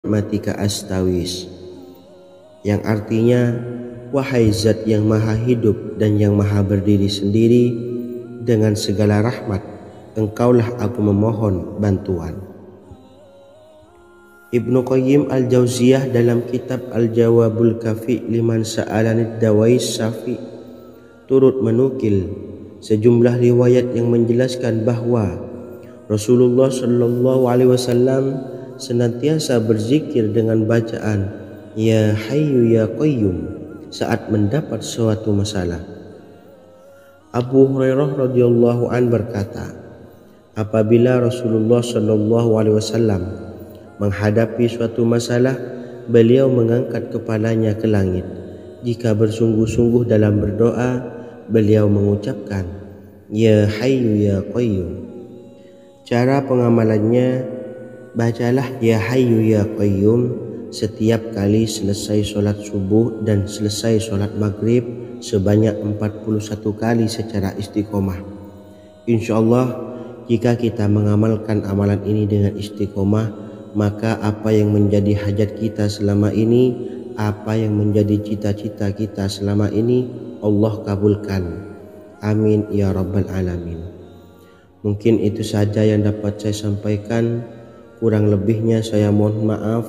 rahmatika astawis, yang artinya, wahai zat yang maha hidup dan yang maha berdiri sendiri, dengan segala rahmat engkaulah aku memohon bantuan. Ibnu Qayyim al-Jauziyah dalam kitab Al-Jawabul Kafi liman sa'alanid dawais syafi turut menukil sejumlah riwayat yang menjelaskan bahwa Rasulullah Shallallahu Alaihi Wasallam senantiasa berzikir dengan bacaan Ya Hayyu Ya Qayyum saat mendapat suatu masalah. Abu Hurairah radhiyallahu an berkata, apabila Rasulullah Shallallahu Alaihi Wasallam menghadapi suatu masalah, beliau mengangkat kepalanya ke langit. Jika bersungguh-sungguh dalam berdoa, beliau mengucapkan Ya Hayyu Ya Qayyum. Cara pengamalannya, bacalah Ya Hayyu Ya Qayyum setiap kali selesai sholat subuh dan selesai sholat maghrib sebanyak 41 kali secara istiqomah. Insyaallah, jika kita mengamalkan amalan ini dengan istiqomah, maka apa yang menjadi hajat kita selama ini, apa yang menjadi cita-cita kita selama ini, Allah kabulkan. Amin ya rabbal alamin. Mungkin itu saja yang dapat saya sampaikan. Kurang lebihnya saya mohon maaf.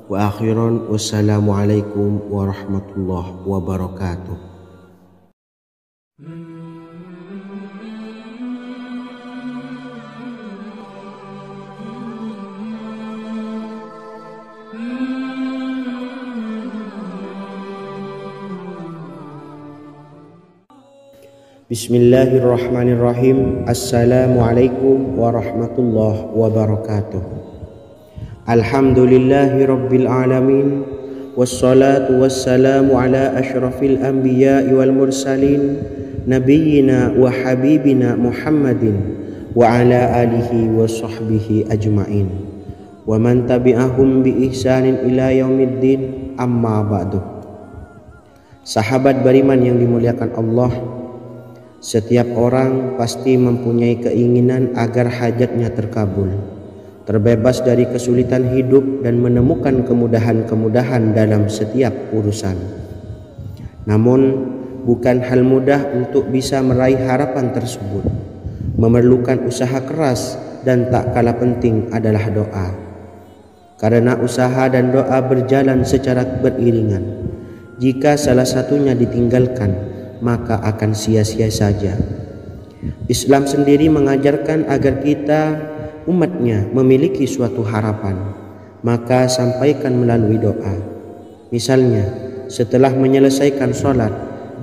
Wa akhiran, wassalamualaikum warahmatullahi wabarakatuh. Bismillahirrahmanirrahim. Assalamualaikum warahmatullahi wabarakatuh. Alhamdulillahi rabbil alamin, wassalatu wassalamu ala ashrafil anbiya'i wal mursalin, nabiyyina wa habibina Muhammadin wa ala alihi wa sahbihi ajma'in wa man tabi'ahum bi ihsanin ila yaumiddin, amma ba'du. Sahabat beriman yang dimuliakan Allah, setiap orang pasti mempunyai keinginan agar hajatnya terkabul, terbebas dari kesulitan hidup dan menemukan kemudahan-kemudahan dalam setiap urusan. Namun, bukan hal mudah untuk bisa meraih harapan tersebut. Memerlukan usaha keras dan tak kalah penting adalah doa. Karena usaha dan doa berjalan secara beriringan. Jika salah satunya ditinggalkan, maka akan sia-sia saja. Islam sendiri mengajarkan agar kita umatnya memiliki suatu harapan, maka sampaikan melalui doa. Misalnya, setelah menyelesaikan sholat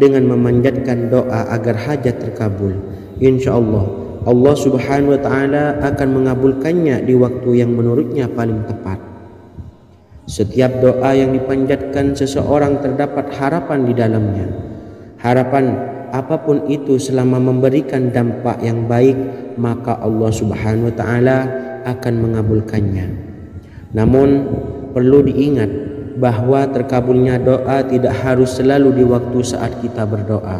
dengan memanjatkan doa agar hajat terkabul, insyaallah Allah subhanahu wa ta'ala akan mengabulkannya di waktu yang menurutnya paling tepat. Setiap doa yang dipanjatkan seseorang terdapat harapan di dalamnya. Harapan apapun itu selama memberikan dampak yang baik, maka Allah subhanahu wa ta'ala akan mengabulkannya. Namun perlu diingat bahwa terkabulnya doa tidak harus selalu di waktu saat kita berdoa.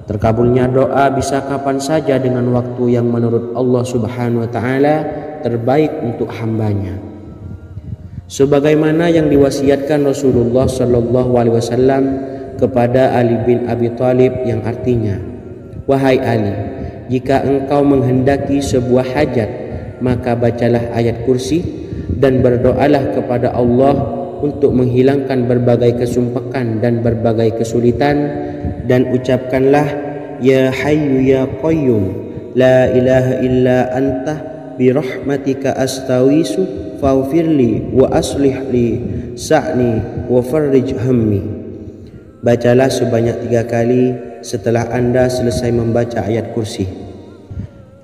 Terkabulnya doa bisa kapan saja dengan waktu yang menurut Allah subhanahu wa ta'ala terbaik untuk hambanya. Sebagaimana yang diwasiatkan Rasulullah sallallahu alaihi wasallam kepada Ali bin Abi Thalib, yang artinya, wahai Ali, jika engkau menghendaki sebuah hajat, maka bacalah ayat kursi dan berdoalah kepada Allah untuk menghilangkan berbagai kesumpakan dan berbagai kesulitan, dan ucapkanlah Ya Hayyu Ya Qayyum la ilaha illa anta birahmatika astawisu faghfirli wa aslih li sa'ni wa farrij hammi. Bacalah sebanyak 3 kali setelah Anda selesai membaca ayat kursi.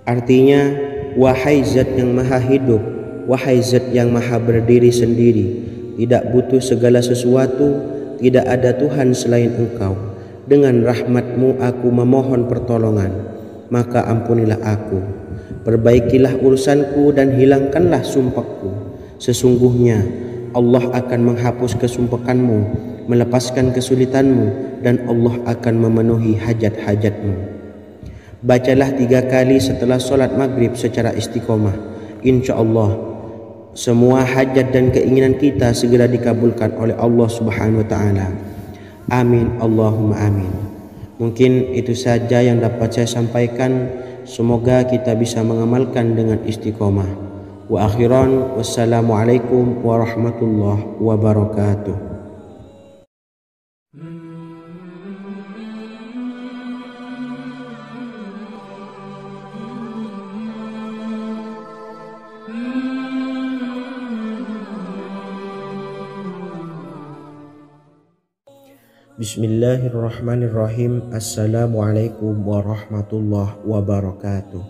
Artinya, wahai zat yang maha hidup, wahai zat yang maha berdiri sendiri, tidak butuh segala sesuatu, tidak ada Tuhan selain Engkau. Dengan rahmat-Mu aku memohon pertolongan, maka ampunilah aku. Perbaikilah urusanku dan hilangkanlah sumpahku. Sesungguhnya Allah akan menghapus kesumpahanmu, melepaskan kesulitanmu, dan Allah akan memenuhi hajat-hajatmu. Bacalah 3 kali setelah sholat maghrib secara istiqomah. Insya Allah semua hajat dan keinginan kita segera dikabulkan oleh Allah Subhanahu wa taala. Amin Allahumma amin. Mungkin itu saja yang dapat saya sampaikan. Semoga kita bisa mengamalkan dengan istiqomah. Wa akhiran, wassalamualaikum warahmatullahi wabarakatuh. Bismillahirrahmanirrahim. Assalamualaikum warahmatullahi wabarakatuh.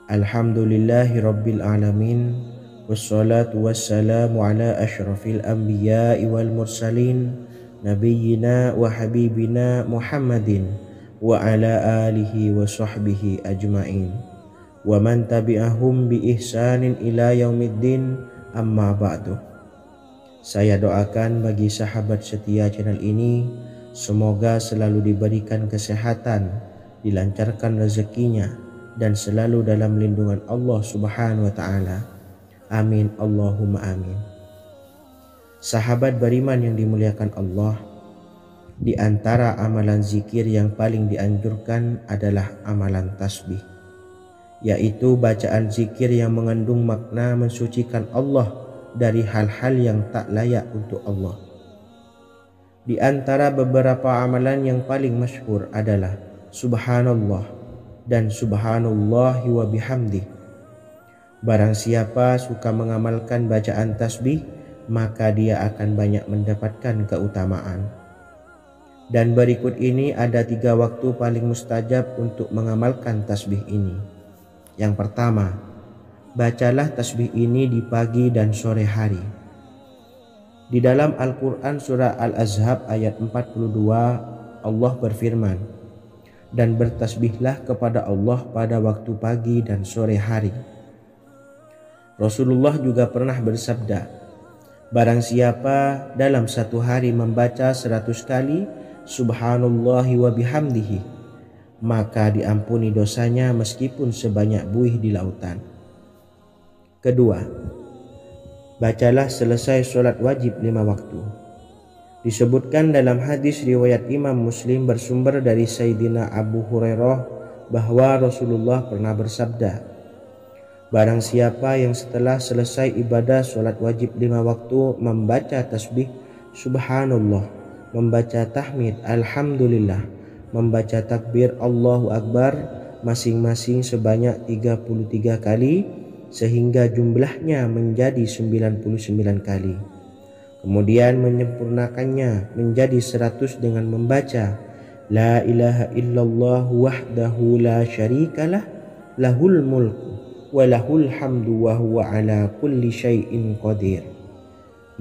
Alhamdulillahi rabbil alamin. Wassalatu wassalamu ala ashrafil anbiya'i wal mursalin, nabiyyina wa habibina Muhammadin wa ala alihi wa sahbihi ajma'in, wa man tabi'ahum bi ihsanin ila yaumiddin, amma ba'du. Saya doakan bagi sahabat setia channel ini, semoga selalu diberikan kesehatan, dilancarkan rezekinya, dan selalu dalam lindungan Allah Subhanahu wa taala. Amin Allahumma amin. Sahabat beriman yang dimuliakan Allah, di antara amalan zikir yang paling dianjurkan adalah amalan tasbih, yaitu bacaan zikir yang mengandung makna mensucikan Allah dari hal-hal yang tak layak untuk Allah. Di antara beberapa amalan yang paling masyhur adalah Subhanallah dan Subhanallahi wa bihamdih. Barang siapa suka mengamalkan bacaan tasbih, maka dia akan banyak mendapatkan keutamaan. Dan berikut ini ada 3 waktu paling mustajab untuk mengamalkan tasbih ini. Yang pertama, bacalah tasbih ini di pagi dan sore hari. Di dalam Al-Quran surah Al-Ahzab ayat 42, Allah berfirman, dan bertasbihlah kepada Allah pada waktu pagi dan sore hari. Rasulullah juga pernah bersabda, barang siapa dalam satu hari membaca 100 kali Subhanallahi wa bihamdihi, maka diampuni dosanya meskipun sebanyak buih di lautan. Kedua, bacalah selesai sholat wajib 5 waktu. Disebutkan dalam hadis riwayat Imam Muslim bersumber dari Sayyidina Abu Hurairah bahwa Rasulullah pernah bersabda, barang siapa yang setelah selesai ibadah sholat wajib 5 waktu membaca tasbih Subhanallah, membaca tahmid Alhamdulillah, membaca takbir Allahu Akbar masing-masing sebanyak 33 kali, sehingga jumlahnya menjadi 99 kali. Kemudian menyempurnakannya menjadi 100 dengan membaca La ilaha illallah wahdahu la syarikalah, lahul mulku wa lahul hamdu wa huwa ala kulli syai'in qadir.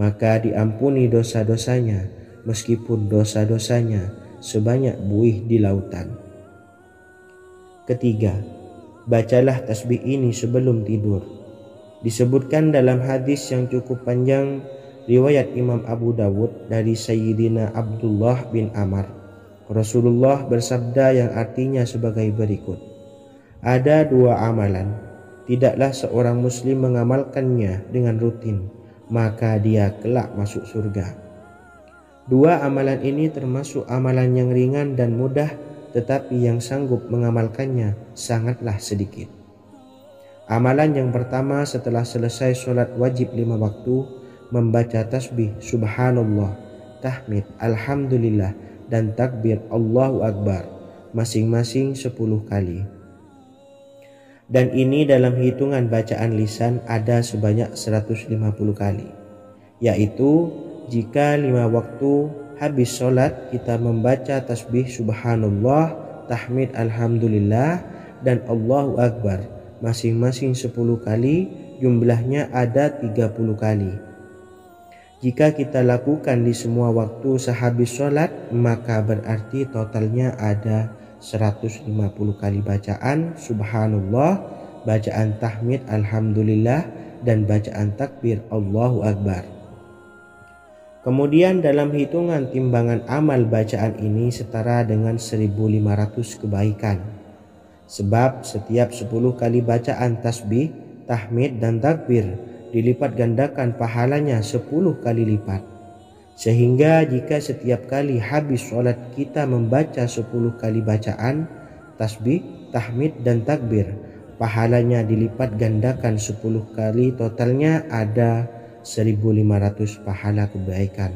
Maka diampuni dosa-dosanya meskipun dosa-dosanya sebanyak buih di lautan. Ketiga, bacalah tasbih ini sebelum tidur. Disebutkan dalam hadis yang cukup panjang riwayat Imam Abu Dawud dari Sayyidina Abdullah bin Amr, Rasulullah bersabda yang artinya sebagai berikut, ada 2 amalan, tidaklah seorang muslim mengamalkannya dengan rutin, maka dia kelak masuk surga. 2 amalan ini termasuk amalan yang ringan dan mudah, tetapi yang sanggup mengamalkannya sangatlah sedikit. Amalan yang pertama setelah selesai sholat wajib 5 waktu, membaca tasbih Subhanallah, tahmid Alhamdulillah, dan takbir Allahu Akbar masing-masing 10 kali. Dan ini dalam hitungan bacaan lisan ada sebanyak 150 kali, yaitu jika 5 waktu habis sholat kita membaca tasbih Subhanallah, tahmid Alhamdulillah, dan Allahu Akbar masing-masing 10 kali, jumlahnya ada 30 kali. Jika kita lakukan di semua waktu sehabis sholat, maka berarti totalnya ada 150 kali bacaan Subhanallah, bacaan tahmid Alhamdulillah, dan bacaan takbir Allahu Akbar. Kemudian dalam hitungan timbangan amal bacaan ini setara dengan 1500 kebaikan. Sebab setiap 10 kali bacaan tasbih, tahmid, dan takbir dilipat gandakan pahalanya 10 kali lipat. Sehingga jika setiap kali habis sholat kita membaca 10 kali bacaan, tasbih, tahmid dan takbir, pahalanya dilipat gandakan 10 kali, totalnya ada 1500 pahala kebaikan.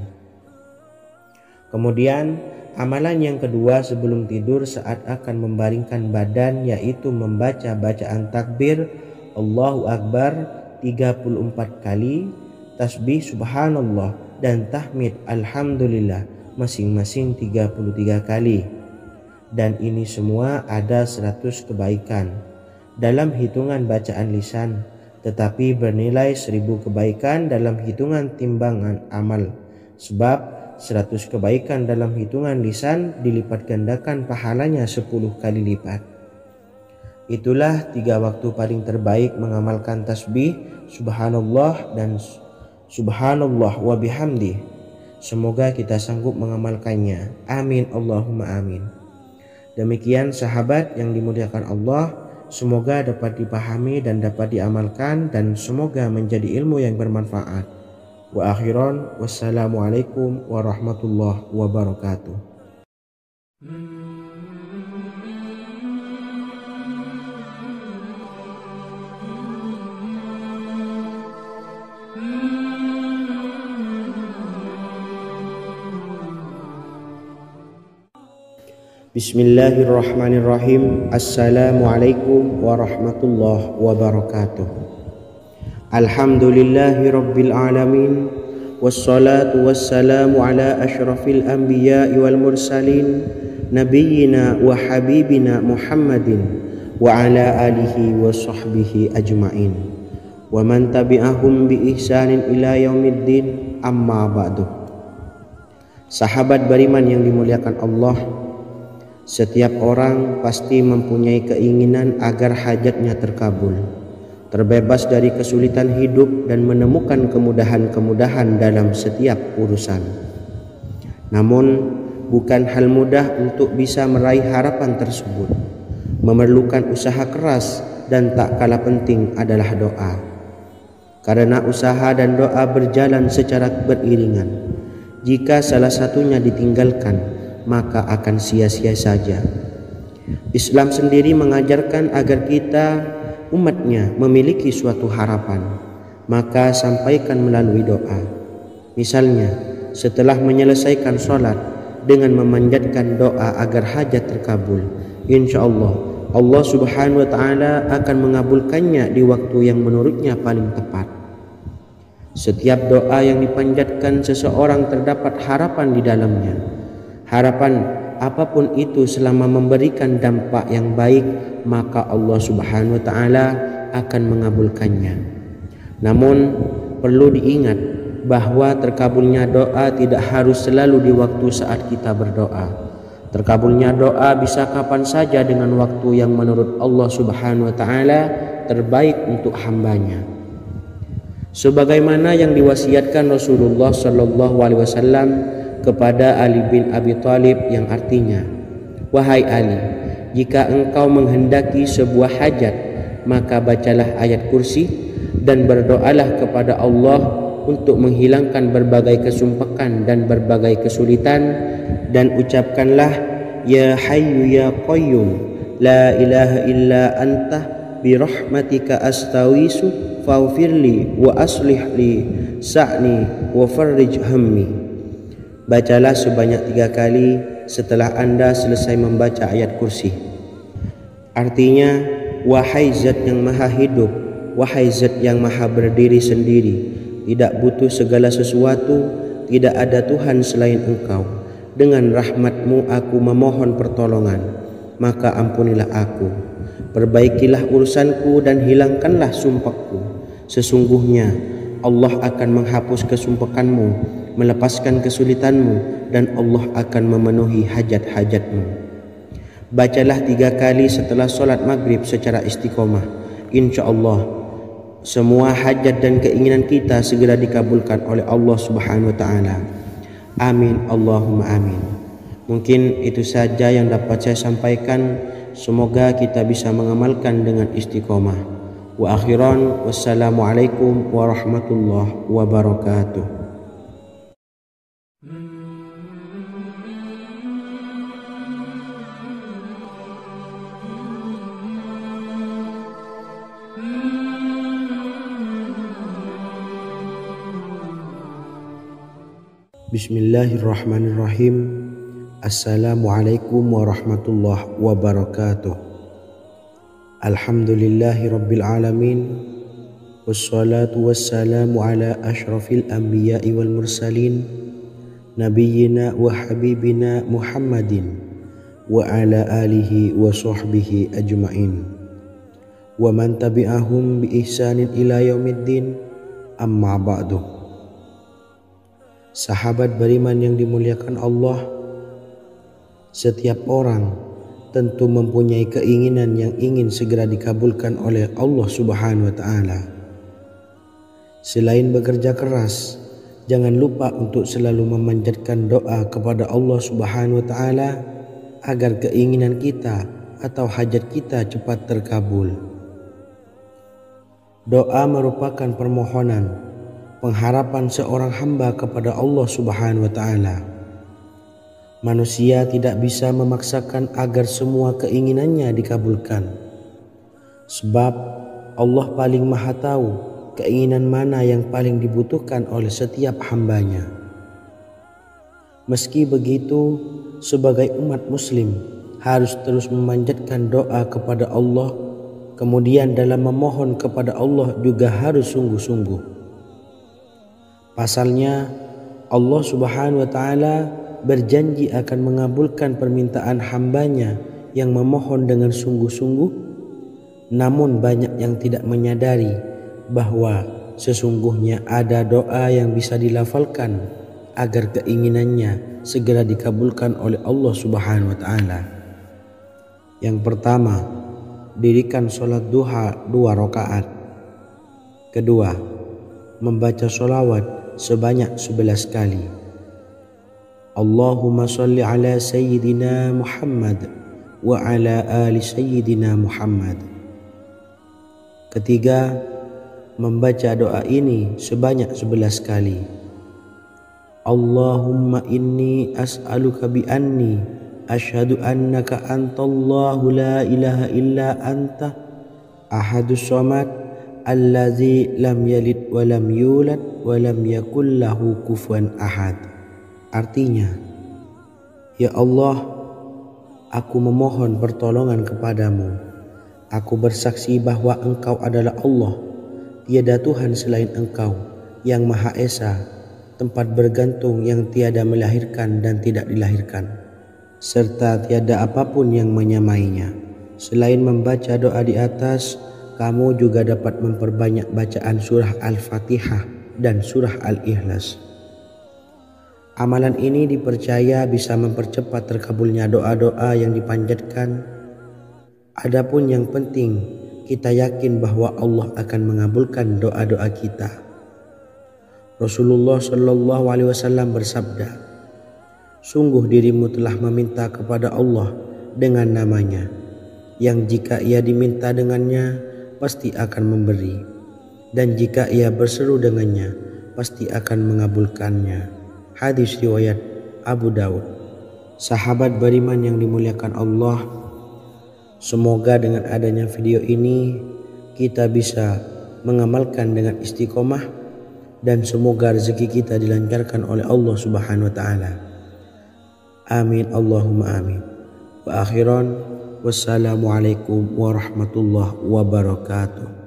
Kemudian amalan yang kedua sebelum tidur saat akan membaringkan badan, yaitu membaca bacaan takbir Allahu Akbar 34 kali, tasbih subhanallah dan tahmid alhamdulillah masing-masing 33 kali. Dan ini semua ada 100 kebaikan dalam hitungan bacaan lisan, tetapi bernilai 1000 kebaikan dalam hitungan timbangan amal. Sebab 100 kebaikan dalam hitungan lisan dilipat gandakan pahalanya 10 kali lipat. Itulah 3 waktu paling terbaik mengamalkan tasbih subhanallah dan subhanallah wa bihamdi. Semoga kita sanggup mengamalkannya. Amin Allahumma amin. Demikian sahabat yang dimuliakan Allah, semoga dapat dipahami dan dapat diamalkan, dan semoga menjadi ilmu yang bermanfaat. Wa akhiran, wassalamualaikum warahmatullahi wabarakatuh. Bismillahirrahmanirrahim. Assalamualaikum warahmatullahi wabarakatuh. Alhamdulillahi rabbil alamin, wassalatu wassalamu ala ashrafil anbiya'i wal mursalin, nabiyyina wa habibina Muhammadin wa ala alihi wa sahbihi ajma'in, wa man tabi'ahum bi ihsanin ila yaumiddin, amma ba'du. Sahabat beriman yang dimuliakan Allah, setiap orang pasti mempunyai keinginan agar hajatnya terkabul, terbebas dari kesulitan hidup dan menemukan kemudahan-kemudahan dalam setiap urusan. Namun bukan hal mudah untuk bisa meraih harapan tersebut. Memerlukan usaha keras, dan tak kalah penting adalah doa. Karena usaha dan doa berjalan secara beriringan. Jika salah satunya ditinggalkan, maka akan sia-sia saja. Islam sendiri mengajarkan agar kita umatnya memiliki suatu harapan, maka sampaikan melalui doa. Misalnya setelah menyelesaikan sholat dengan memanjatkan doa agar hajat terkabul, insya Allah Allah subhanahu wa ta'ala akan mengabulkannya di waktu yang menurutnya paling tepat. Setiap doa yang dipanjatkan seseorang terdapat harapan di dalamnya. Harapan apapun itu selama memberikan dampak yang baik, maka Allah subhanahu wa ta'ala akan mengabulkannya. Namun perlu diingat bahwa terkabulnya doa tidak harus selalu di waktu saat kita berdoa. Terkabulnya doa bisa kapan saja dengan waktu yang menurut Allah subhanahu wa ta'ala terbaik untuk hambanya. Sebagaimana yang diwasiatkan Rasulullah sallallahu alaihi wasallam kepada Ali bin Abi Thalib, yang artinya, wahai Ali, jika engkau menghendaki sebuah hajat, maka bacalah ayat kursi dan berdoalah kepada Allah untuk menghilangkan berbagai kesumpakan dan berbagai kesulitan, dan ucapkanlah ya hayyu ya qayyum la ilaha illa anta birahmatika astawisu faghfirli wa aslih li sa'ni wa farrij hammi. Bacalah sebanyak 3 kali setelah Anda selesai membaca ayat kursi. Artinya, wahai zat yang maha hidup, wahai zat yang maha berdiri sendiri, tidak butuh segala sesuatu, tidak ada Tuhan selain Engkau. Dengan rahmat-Mu aku memohon pertolongan, maka ampunilah aku. Perbaikilah urusanku dan hilangkanlah sumpahku. Sesungguhnya Allah akan menghapus kesumpahanmu, melepaskan kesulitanmu, dan Allah akan memenuhi hajat-hajatmu. Bacalah 3 kali setelah sholat maghrib secara istiqomah. Insya Allah semua hajat dan keinginan kita segera dikabulkan oleh Allah subhanahu wa ta'ala. Amin Allahumma amin. Mungkin itu saja yang dapat saya sampaikan. Semoga kita bisa mengamalkan dengan istiqomah. Wa akhiran, wassalamualaikum warahmatullahi wabarakatuh. Bismillahirrahmanirrahim. Assalamualaikum warahmatullahi wabarakatuh. Alhamdulillahi rabbil alamin. Wassalatu wassalamu ala ashrafil anbiya'i wal mursalin, nabiyyina wa habibina Muhammadin wa ala alihi wa sahbihi ajma'in wa man tabi'ahum bi ihsanin ila yaumiddin, amma ba'du. Sahabat beriman yang dimuliakan Allah, setiap orang tentu mempunyai keinginan yang ingin segera dikabulkan oleh Allah Subhanahu wa Ta'ala. Selain bekerja keras, jangan lupa untuk selalu memanjatkan doa kepada Allah Subhanahu wa Ta'ala agar keinginan kita atau hajat kita cepat terkabul. Doa merupakan permohonan, pengharapan seorang hamba kepada Allah Subhanahu wa Ta'ala. Manusia tidak bisa memaksakan agar semua keinginannya dikabulkan, sebab Allah paling maha tahu keinginan mana yang paling dibutuhkan oleh setiap hambanya. Meski begitu, sebagai umat muslim harus terus memanjatkan doa kepada Allah, kemudian dalam memohon kepada Allah juga harus sungguh-sungguh. Pasalnya Allah Subhanahu wa Ta'ala berjanji akan mengabulkan permintaan hambanya yang memohon dengan sungguh-sungguh. Namun banyak yang tidak menyadari bahwa sesungguhnya ada doa yang bisa dilafalkan agar keinginannya segera dikabulkan oleh Allah Subhanahu wa Ta'ala. Yang pertama, dirikan sholat duha 2 rakaat. Kedua, membaca sholawat sebanyak 11 kali. Allahumma salli ala sayyidina Muhammad wa ala ali sayyidina Muhammad. Ketiga, membaca doa ini sebanyak 11 kali. Allahumma inni as'aluka bi anni asyhadu annaka antallahu la ilaha illa anta ahadus samad allazi lam yalid wa lam yulad wa lam yakul lahu kufuwan ahad. Artinya, ya Allah, aku memohon pertolongan kepadamu. Aku bersaksi bahwa Engkau adalah Allah, tiada Tuhan selain Engkau, yang Maha Esa, tempat bergantung yang tiada melahirkan dan tidak dilahirkan, serta tiada apapun yang menyamainya. Selain membaca doa di atas, kamu juga dapat memperbanyak bacaan surah Al-Fatihah dan surah Al-Ikhlas. Amalan ini dipercaya bisa mempercepat terkabulnya doa-doa yang dipanjatkan. Adapun yang penting, kita yakin bahwa Allah akan mengabulkan doa-doa kita. Rasulullah Shallallahu Alaihi Wasallam bersabda, sungguh dirimu telah meminta kepada Allah dengan namanya, yang jika ia diminta dengannya, pasti akan memberi, dan jika ia berseru dengannya, pasti akan mengabulkannya. Hadis riwayat Abu Daud. Sahabat beriman yang dimuliakan Allah, semoga dengan adanya video ini kita bisa mengamalkan dengan istiqomah, dan semoga rezeki kita dilancarkan oleh Allah Subhanahu wa Ta'ala. Amin Allahumma amin. Wa akhiran, wassalamualaikum warahmatullahi wabarakatuh.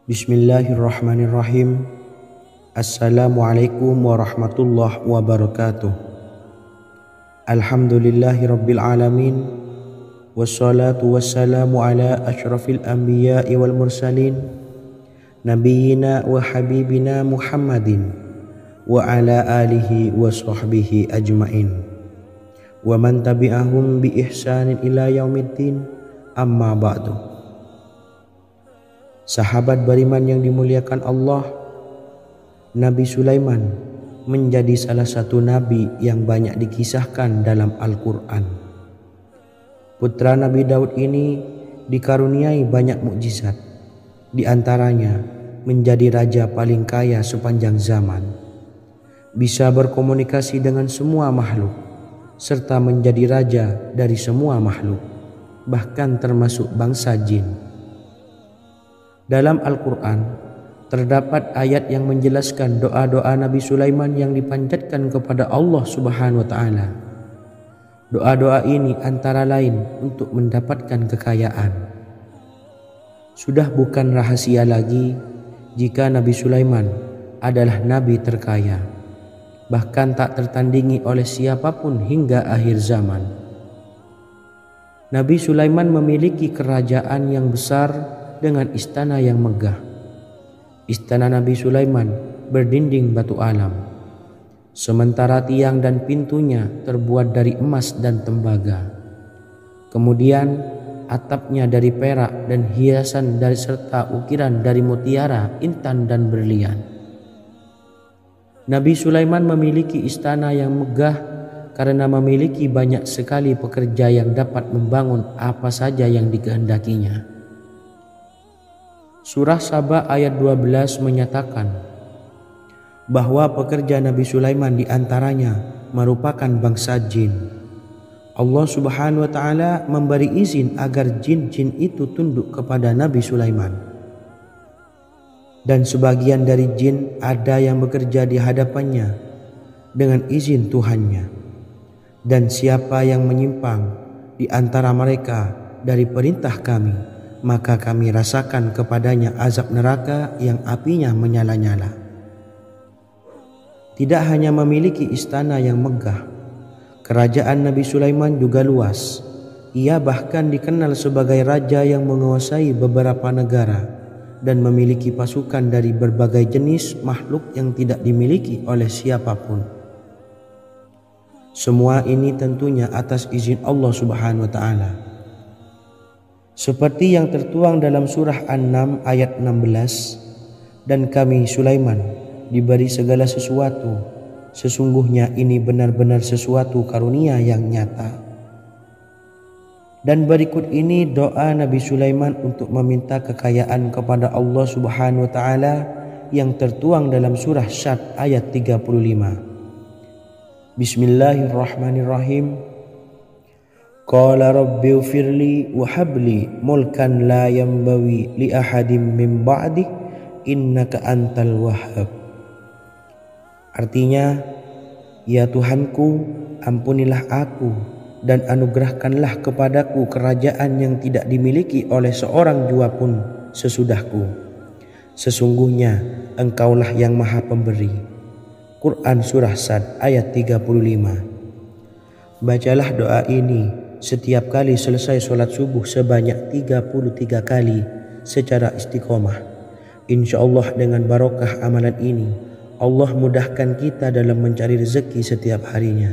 Bismillahirrahmanirrahim. Assalamualaikum warahmatullahi wabarakatuh. Alhamdulillahi rabbil alamin. Wassalatu wassalamu ala ashrafil anbiya'i wal mursalin, nabiyyina wa habibina Muhammadin wa ala alihi wa sahbihi ajma'in wa man tabi'ahum bi ihsanin ila yaumiddin, amma ba'du. Sahabat beriman yang dimuliakan Allah, Nabi Sulaiman menjadi salah satu nabi yang banyak dikisahkan dalam Al-Quran. Putra Nabi Daud ini dikaruniai banyak mukjizat, di antaranya menjadi raja paling kaya sepanjang zaman, bisa berkomunikasi dengan semua makhluk, serta menjadi raja dari semua makhluk, bahkan termasuk bangsa jin. Dalam Al-Quran terdapat ayat yang menjelaskan doa-doa Nabi Sulaiman yang dipanjatkan kepada Allah Subhanahu wa Ta'ala. Doa-doa ini antara lain untuk mendapatkan kekayaan. Sudah bukan rahasia lagi jika Nabi Sulaiman adalah nabi terkaya, bahkan tak tertandingi oleh siapapun hingga akhir zaman. Nabi Sulaiman memiliki kerajaan yang besar dengan istana yang megah. Istana Nabi Sulaiman berdinding batu alam, sementara tiang dan pintunya terbuat dari emas dan tembaga. Kemudian atapnya dari perak dan hiasan dari serta ukiran dari mutiara, intan dan berlian. Nabi Sulaiman memiliki istana yang megah karena memiliki banyak sekali pekerja yang dapat membangun apa saja yang dikehendakinya. Surah Saba ayat 12 menyatakan bahwa pekerja Nabi Sulaiman diantaranya merupakan bangsa jin. Allah Subhanahu wa Ta'ala memberi izin agar jin-jin itu tunduk kepada Nabi Sulaiman. Dan sebagian dari jin ada yang bekerja di hadapannya dengan izin Tuhannya. Dan siapa yang menyimpang di antara mereka dari perintah kami, maka kami rasakan kepadanya azab neraka yang apinya menyala-nyala. Tidak hanya memiliki istana yang megah, kerajaan Nabi Sulaiman juga luas. Ia bahkan dikenal sebagai raja yang menguasai beberapa negara dan memiliki pasukan dari berbagai jenis makhluk yang tidak dimiliki oleh siapapun. Semua ini tentunya atas izin Allah Subhanahu wa Ta'ala. Seperti yang tertuang dalam surah An-Naml ayat 16, dan kami Sulaiman diberi segala sesuatu, sesungguhnya ini benar-benar sesuatu karunia yang nyata. Dan berikut ini doa Nabi Sulaiman untuk meminta kekayaan kepada Allah Subhanahu wa Ta'ala yang tertuang dalam surah Syad ayat 35. Bismillahirrahmanirrahim. Qala rabbi ufirli wa habli mulkan la yanbawi li ahadim min ba'di innaka antal wahhab. Artinya, ya Tuhanku, ampunilah aku dan anugerahkanlah kepadaku kerajaan yang tidak dimiliki oleh seorang jua pun sesudahku. Sesungguhnya Engkaulah yang Maha Pemberi. Quran Surah Sad ayat 35. Bacalah doa ini setiap kali selesai sholat subuh sebanyak 33 kali secara istiqomah. Insya Allah dengan barokah amalan ini, Allah mudahkan kita dalam mencari rezeki setiap harinya.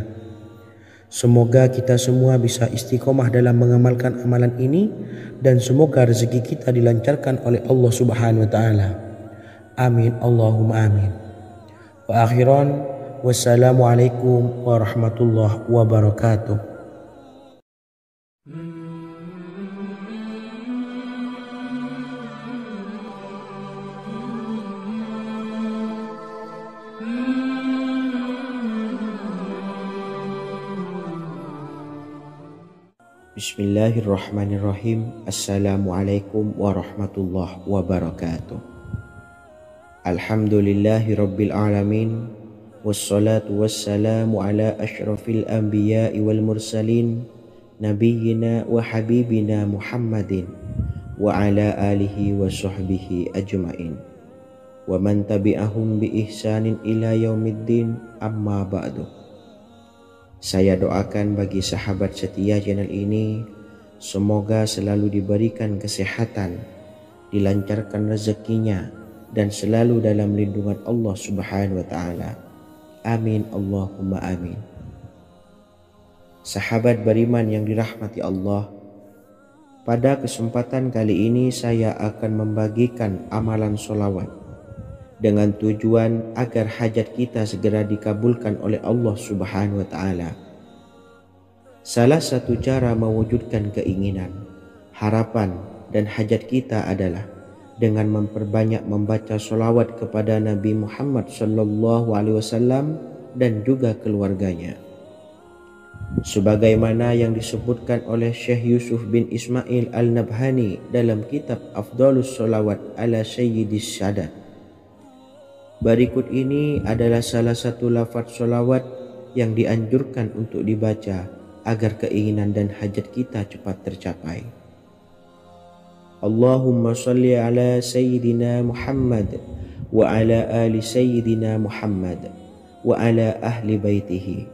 Semoga kita semua bisa istiqomah dalam mengamalkan amalan ini, dan semoga rezeki kita dilancarkan oleh Allah Subhanahu wa Ta'ala. Amin Allahumma amin. Wa akhiran, wassalamualaikum warahmatullahi wabarakatuh. Bismillahirrahmanirrahim. Assalamualaikum warahmatullahi wabarakatuh. Alhamdulillahi rabbil alamin, wassalatu wassalamu ala ashrafil anbiya'i wal mursalin, nabiyyina wa habibina Muhammadin wa ala alihi wa sahbihi ajma'in wa man tabi'ahum bi ihsanin ila yaumiddin, amma ba'du. Saya doakan bagi sahabat setia channel ini, semoga selalu diberikan kesehatan, dilancarkan rezekinya, dan selalu dalam lindungan Allah Subhanahu wa Ta'ala. Amin Allahumma amin. Sahabat beriman yang dirahmati Allah, Pada kesempatan kali ini saya akan membagikan amalan sholawat dengan tujuan agar hajat kita segera dikabulkan oleh Allah Subhanahu wa Ta'ala. Salah satu cara mewujudkan keinginan, harapan, dan hajat kita adalah dengan memperbanyak membaca sholawat kepada Nabi Muhammad SAW dan juga keluarganya. Sebagaimana yang disebutkan oleh Syekh Yusuf bin Ismail Al-Nabhani dalam kitab Afdhalus Sholawat ala Sayyidis Sadat. Berikut ini adalah salah satu lafaz sholawat yang dianjurkan untuk dibaca agar keinginan dan hajat kita cepat tercapai. Allahumma salli ala Sayyidina Muhammad wa ala ali Sayyidina Muhammad wa ala ahli baitihi.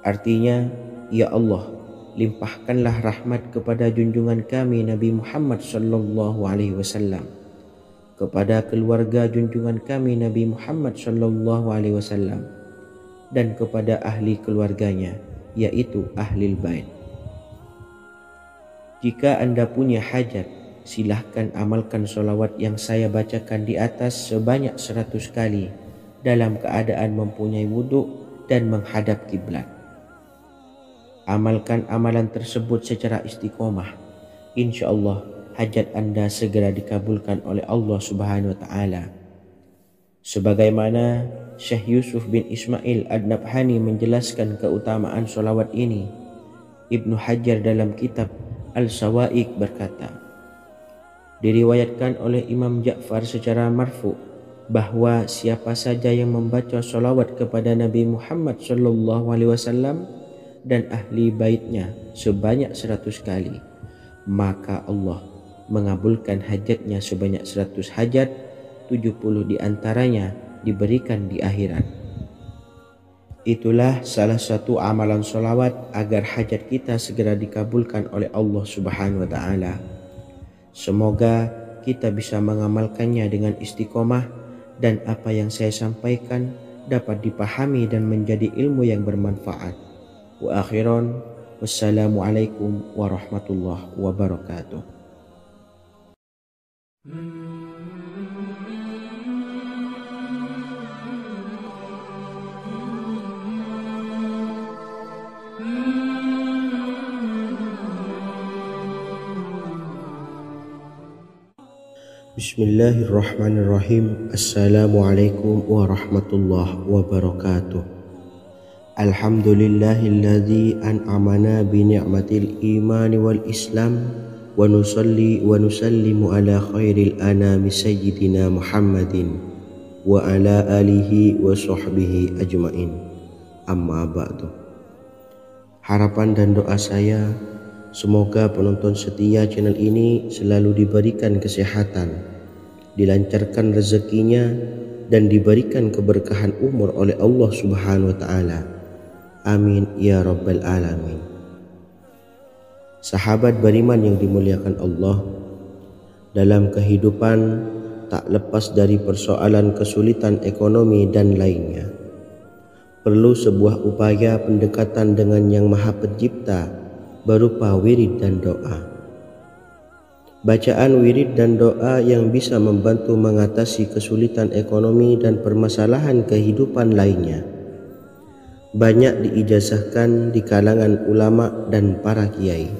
Artinya, ya Allah, limpahkanlah rahmat kepada junjungan kami Nabi Muhammad sallallahu alaihi wasallam, kepada keluarga junjungan kami Nabi Muhammad sallallahu alaihi wasallam, dan kepada ahli keluarganya, yaitu ahlil bait. Jika Anda punya hajat, silahkan amalkan sholawat yang saya bacakan di atas sebanyak 100 kali dalam keadaan mempunyai wudhu dan menghadap kiblat. Amalkan amalan tersebut secara istiqomah. Insya Allah hajat Anda segera dikabulkan oleh Allah Subhanahu wa Ta'ala. Sebagaimana Syekh Yusuf bin Ismail Ad-Nabhani menjelaskan keutamaan sholawat ini, Ibnu Hajar dalam kitab Al-Sawa'iq berkata, diriwayatkan oleh Imam Ja'far secara marfu bahwa siapa saja yang membaca sholawat kepada Nabi Muhammad SAW dan ahli baitnya sebanyak 100 kali, maka Allah mengabulkan hajatnya sebanyak 100 hajat, 70 diantaranya diberikan di akhirat. Itulah salah satu amalan sholawat agar hajat kita segera dikabulkan oleh Allah Subhanahu wa Ta'ala. Semoga kita bisa mengamalkannya dengan istiqomah dan apa yang saya sampaikan dapat dipahami dan menjadi ilmu yang bermanfaat. Wa akhiran, wassalamualaikum warahmatullahi wabarakatuh. Bismillahirrahmanirrahim. Assalamualaikum warahmatullahi wabarakatuh. Alhamdulillahilladzi an'amana bi ni'matil imani wal islam wa nusalli wa nusallimu ala khairil anami sayyidina Muhammadin wa ala alihi wa sahbihi ajmain. Amma ba'du. Harapan dan doa saya, semoga penonton setia channel ini selalu diberikan kesehatan, dilancarkan rezekinya, dan diberikan keberkahan umur oleh Allah Subhanahu wa Ta'ala. Amin ya rabbal alamin. Sahabat beriman yang dimuliakan Allah, dalam kehidupan tak lepas dari persoalan kesulitan ekonomi dan lainnya. Perlu sebuah upaya pendekatan dengan Yang Maha Pencipta berupa wirid dan doa. Bacaan wirid dan doa yang bisa membantu mengatasi kesulitan ekonomi dan permasalahan kehidupan lainnya banyak diijazahkan di kalangan ulama dan para kiai.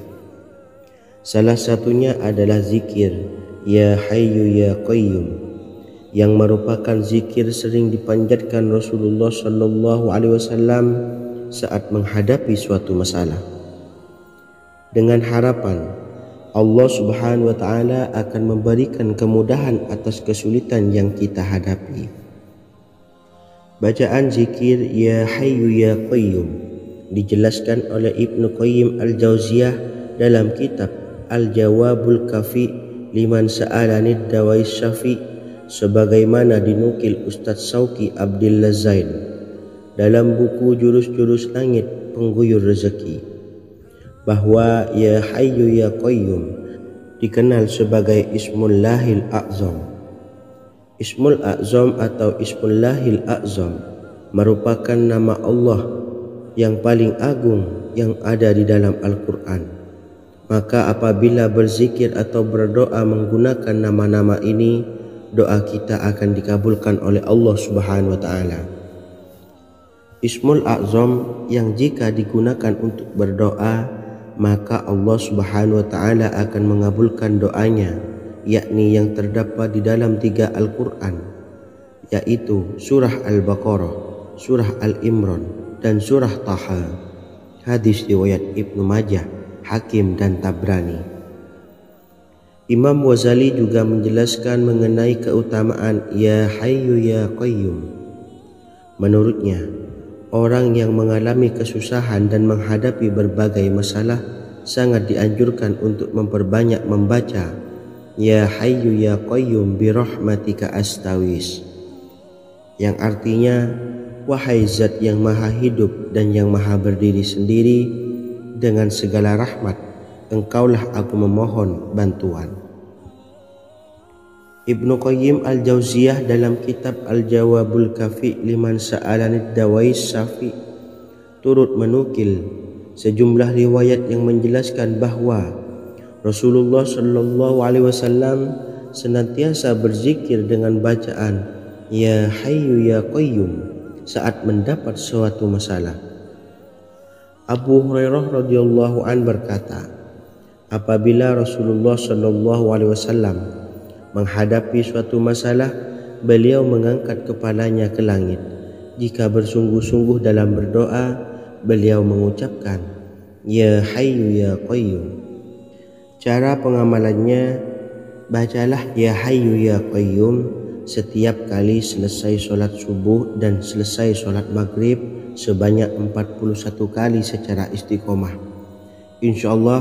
Salah satunya adalah zikir Ya Hayyu Ya Qayyum, yang merupakan zikir sering dipanjatkan Rasulullah SAW saat menghadapi suatu masalah, dengan harapan Allah Subhanahu wa Ta'ala akan memberikan kemudahan atas kesulitan yang kita hadapi. Bacaan zikir Ya Hayyu Ya Qayyum dijelaskan oleh Ibnu Qayyim Al-Jauziyah dalam kitab Al-Jawabul Kafi liman sa'alanid dawai syafi, sebagaimana dinukil Ustadz Sauki Abdillah Zain dalam buku Jurus-Jurus Langit Pengguyur Rezeki, bahwa Ya Hayyu Ya Qayyum dikenal sebagai Ismullahil A'zam. Ismul A'zam atau Ismullahil A'zam merupakan nama Allah yang paling agung yang ada di dalam Al-Quran. Maka apabila berzikir atau berdoa menggunakan nama-nama ini, doa kita akan dikabulkan oleh Allah Subhanahu wa taala. Ismul A'zam yang jika digunakan untuk berdoa, maka Allah Subhanahu wa taala akan mengabulkan doanya, yakni yang terdapat di dalam 3 Al-Qur'an, yaitu surah Al-Baqarah, surah Al-Imran, dan surah Taha. Hadis riwayat Ibnu Majah, Hakim, dan Tabrani. Imam Ghazali juga menjelaskan mengenai keutamaan Ya Hayyu Ya Qayyum. Menurutnya, orang yang mengalami kesusahan dan menghadapi berbagai masalah sangat dianjurkan untuk memperbanyak membaca Ya Hayyu Ya Qayyum bi rahmatika astawis, yang artinya, wahai zat yang maha hidup dan yang maha berdiri sendiri, dengan segala rahmat engkaulah aku memohon bantuan. Ibnu Qayyim Al-Jauziyah dalam kitab Al-Jawabul Kafi liman sa'alanid dawais syafi turut menukil sejumlah riwayat yang menjelaskan bahwa Rasulullah Shallallahu Alaihi Wasallam senantiasa berzikir dengan bacaan Ya Hayyu Ya Qayyum saat mendapat suatu masalah. Abu Hurairah radhiyallahu an berkata, apabila Rasulullah Shallallahu Alaihi Wasallam menghadapi suatu masalah, beliau mengangkat kepalanya ke langit. Jika bersungguh-sungguh dalam berdoa, beliau mengucapkan Ya Hayyu Ya Qayyum. Cara pengamalannya, bacalah Ya Hayyu Ya Qayyum setiap kali selesai sholat subuh dan selesai sholat maghrib sebanyak 41 kali secara istiqomah. Insyaallah,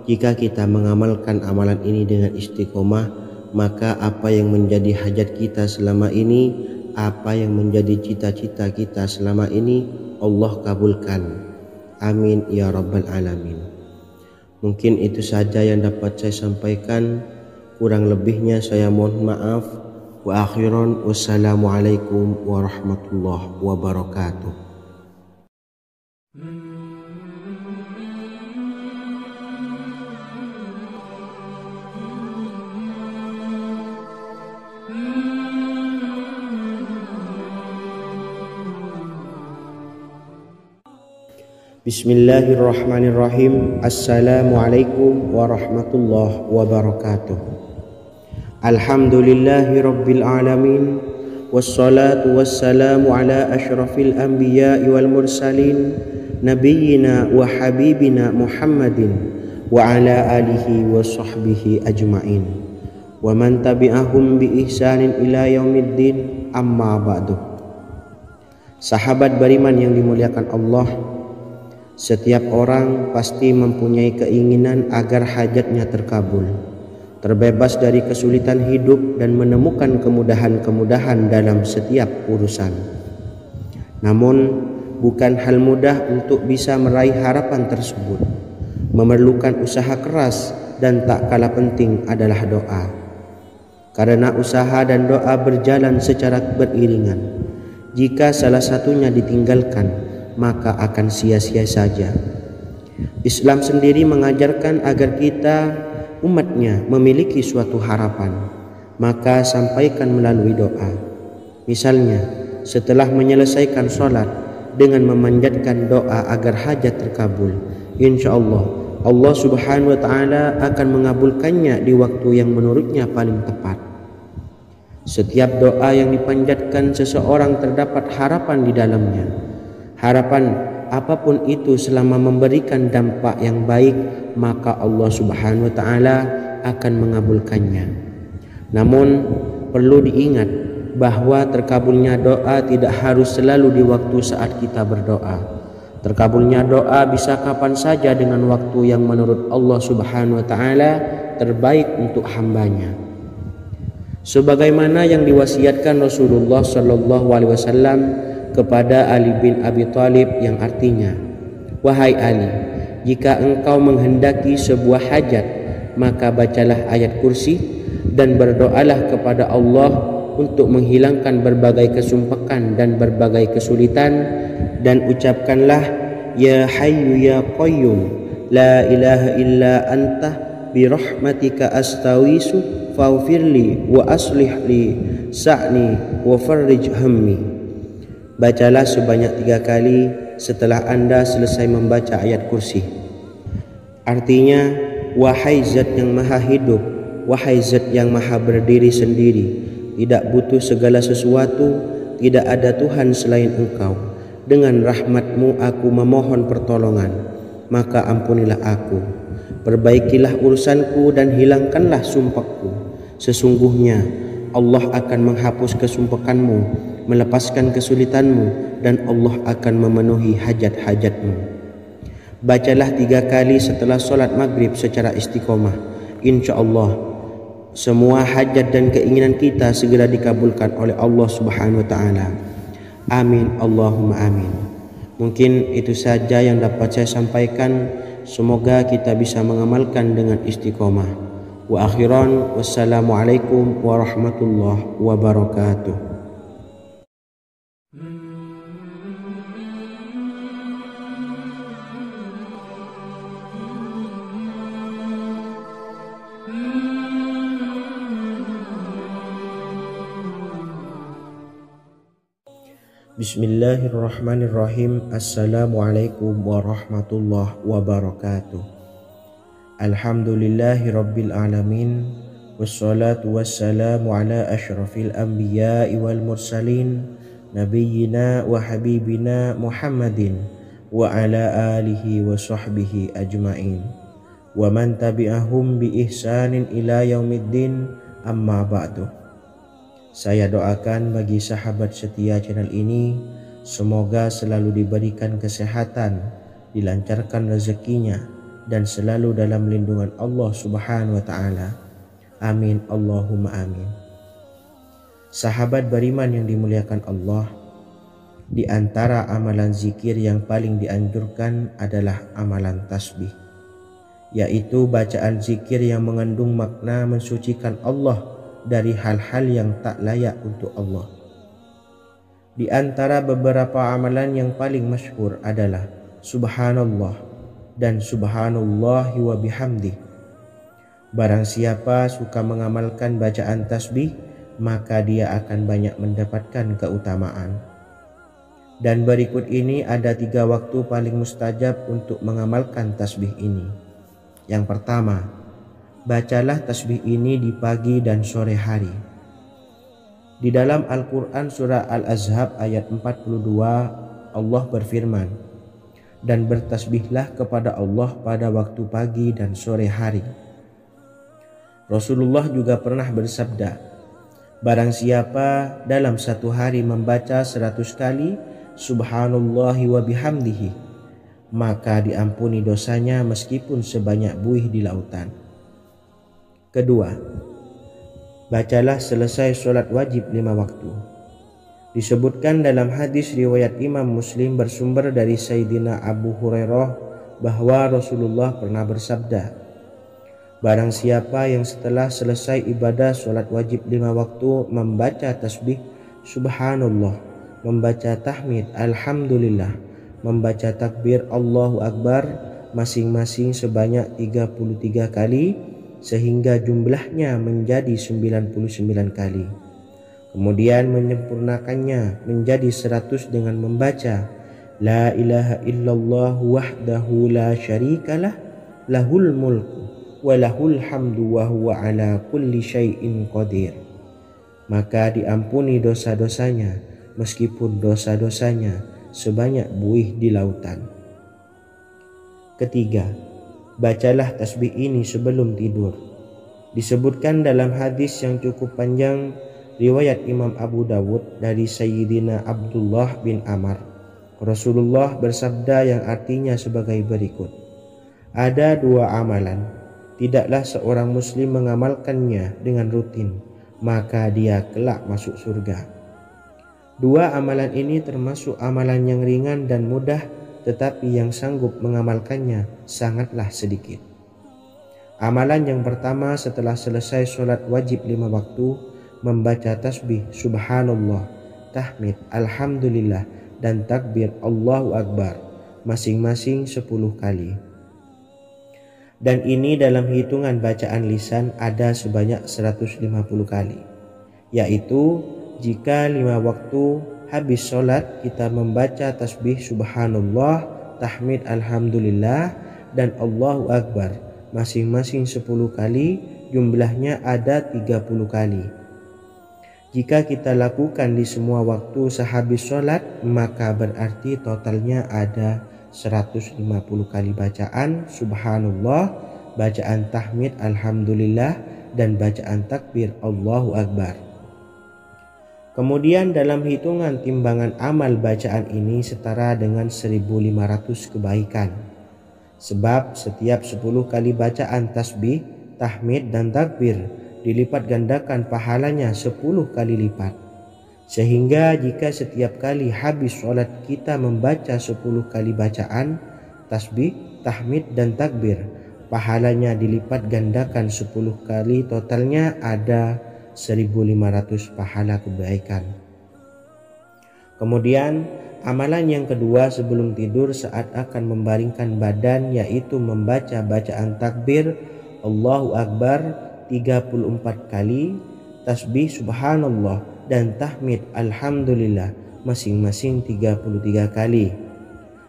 jika kita mengamalkan amalan ini dengan istiqomah, maka apa yang menjadi hajat kita selama ini, apa yang menjadi cita-cita kita selama ini, Allah kabulkan. Amin ya rabbal alamin. Mungkin itu saja yang dapat saya sampaikan. Kurang lebihnya saya mohon maaf. Wa akhiran, wassalamualaikum warahmatullahi wabarakatuh. Bismillahirrahmanirrahim. Assalamualaikum warahmatullahi wabarakatuh. Alhamdulillahi rabbil alamin, wassalatu wassalamu ala ashrafil anbiya'i wal mursalin, nabiyyina wa habibina Muhammadin wa ala alihi wa sahbihi ajma'in wa man tabi'ahum bi ihsanin ila yaumiddin, amma ba'du. Sahabat beriman yang dimuliakan Allah, setiap orang pasti mempunyai keinginan agar hajatnya terkabul, terbebas dari kesulitan hidup dan menemukan kemudahan-kemudahan dalam setiap urusan. Namun, bukan hal mudah untuk bisa meraih harapan tersebut. Memerlukan usaha keras dan tak kalah penting adalah doa. Karena usaha dan doa berjalan secara beriringan. Jika salah satunya ditinggalkan, maka akan sia-sia saja. Islam sendiri mengajarkan agar kita umatnya memiliki suatu harapan, maka sampaikan melalui doa. Misalnya, setelah menyelesaikan sholat dengan memanjatkan doa agar hajat terkabul, insya Allah Allah Subhanahu wa taala akan mengabulkannya di waktu yang menurutnya paling tepat. Setiap doa yang dipanjatkan seseorang terdapat harapan di dalamnya. Harapan apapun itu selama memberikan dampak yang baik, maka Allah Subhanahu wa taala akan mengabulkannya. Namun perlu diingat bahwa terkabulnya doa tidak harus selalu di waktu saat kita berdoa. Terkabulnya doa bisa kapan saja dengan waktu yang menurut Allah Subhanahu wa taala terbaik untuk hambanya. Sebagaimana yang diwasiatkan Rasulullah Shallallahu Alaihi Wasallam kepada Ali bin Abi Thalib, yang artinya, wahai Ali, jika engkau menghendaki sebuah hajat, maka bacalah ayat kursi dan berdoalah kepada Allah untuk menghilangkan berbagai kesumpakan dan berbagai kesulitan, dan ucapkanlah Ya Hayyu Ya Qayyum la ilaha illa anta birahmatika astawisu faghfirli wa aslih li sa'ni wa farrij hammi. Bacalah sebanyak 3 kali setelah Anda selesai membaca ayat kursi. Artinya, wahai zat yang maha hidup, wahai zat yang maha berdiri sendiri, tidak butuh segala sesuatu, tidak ada Tuhan selain Engkau. Dengan rahmat-Mu aku memohon pertolongan, maka ampunilah aku. Perbaikilah urusanku dan hilangkanlah sumpahku. Sesungguhnya Allah akan menghapus kesumpahanmu, melepaskan kesulitanmu, dan Allah akan memenuhi hajat-hajatmu. Bacalah 3 kali setelah solat maghrib secara istiqomah. Insya Allah semua hajat dan keinginan kita segera dikabulkan oleh Allah Subhanahu wa Ta'ala. Amin Allahumma amin. Mungkin itu saja yang dapat saya sampaikan. Semoga kita bisa mengamalkan dengan istiqomah. Wa akhiran, wassalamualaikum warahmatullahi wabarakatuh. Bismillahirrahmanirrahim. Assalamualaikum warahmatullahi wabarakatuh. Alhamdulillahi rabbil alamin. Wassalatu wassalamu ala ashrafil anbiya'i wal mursalin, nabiyyina wa habibina Muhammadin wa ala alihi wa sahbihi ajma'in, wa man tabi'ahum bi ihsanin ila yaumiddin, amma ba'du. Saya doakan bagi sahabat setia channel ini, semoga selalu diberikan kesehatan, dilancarkan rezekinya, dan selalu dalam lindungan Allah Subhanahu wa Ta'ala. Amin Allahumma amin. Sahabat beriman yang dimuliakan Allah, di antara amalan zikir yang paling dianjurkan adalah amalan tasbih, yaitu bacaan zikir yang mengandung makna mensucikan Allah dari hal-hal yang tak layak untuk Allah. Di antara beberapa amalan yang paling masyhur adalah Subhanallah dan Subhanallahi wa bihamdih. Barang siapa suka mengamalkan bacaan tasbih, maka dia akan banyak mendapatkan keutamaan. Dan berikut ini ada 3 waktu paling mustajab untuk mengamalkan tasbih ini. Yang pertama, bacalah tasbih ini di pagi dan sore hari. Di dalam Al-Quran surah Al-Ahzab ayat 42, Allah berfirman, dan bertasbihlah kepada Allah pada waktu pagi dan sore hari. Rasulullah juga pernah bersabda, barang siapa dalam satu hari membaca 100 kali Subhanallahi wa bihamdihi, maka diampuni dosanya meskipun sebanyak buih di lautan. Kedua, bacalah selesai sholat wajib 5 waktu. Disebutkan dalam hadis riwayat Imam Muslim bersumber dari Sayyidina Abu Hurairah bahwa Rasulullah pernah bersabda, barang siapa yang setelah selesai ibadah sholat wajib 5 waktu membaca tasbih Subhanallah, membaca tahmid Alhamdulillah, membaca takbir Allahu Akbar masing-masing sebanyak 33 kali, sehingga jumlahnya menjadi 99 kali. Kemudian menyempurnakannya menjadi 100 dengan membaca La ilaha illallah wahdahu la syarikalah, lahul mulku wa lahul hamdu wa huwa ala kulli syai'in qadir. Maka diampuni dosa-dosanya meskipun dosa-dosanya sebanyak buih di lautan. Ketiga, bacalah tasbih ini sebelum tidur. Disebutkan dalam hadis yang cukup panjang riwayat Imam Abu Dawud dari Sayyidina Abdullah bin Amr, Rasulullah bersabda yang artinya sebagai berikut, ada 2 amalan, tidaklah seorang muslim mengamalkannya dengan rutin, maka dia kelak masuk surga. 2 amalan ini termasuk amalan yang ringan dan mudah, tetapi yang sanggup mengamalkannya sangatlah sedikit. Amalan yang pertama setelah selesai sholat wajib 5 waktu, membaca tasbih Subhanallah, tahmid Alhamdulillah, dan takbir Allahu Akbar masing-masing 10 kali. Dan ini dalam hitungan bacaan lisan ada sebanyak 150 kali, yaitu jika 5 waktu habis sholat kita membaca tasbih subhanallah, tahmid alhamdulillah, dan Allahu Akbar masing-masing 10 kali, jumlahnya ada 30 kali. Jika kita lakukan di semua waktu sehabis sholat, maka berarti totalnya ada 150 kali bacaan subhanallah, bacaan tahmid alhamdulillah, dan bacaan takbir Allahu Akbar. Kemudian dalam hitungan timbangan amal bacaan ini setara dengan 1500 kebaikan. Sebab setiap 10 kali bacaan tasbih, tahmid, dan takbir dilipat gandakan pahalanya 10 kali lipat. Sehingga jika setiap kali habis sholat kita membaca 10 kali bacaan tasbih, tahmid, dan takbir, pahalanya dilipat gandakan 10 kali, totalnya ada 1500 pahala kebaikan. Kemudian amalan yang kedua sebelum tidur saat akan membaringkan badan, yaitu membaca bacaan takbir Allahu Akbar 34 kali, tasbih subhanallah, dan tahmid alhamdulillah masing-masing 33 kali.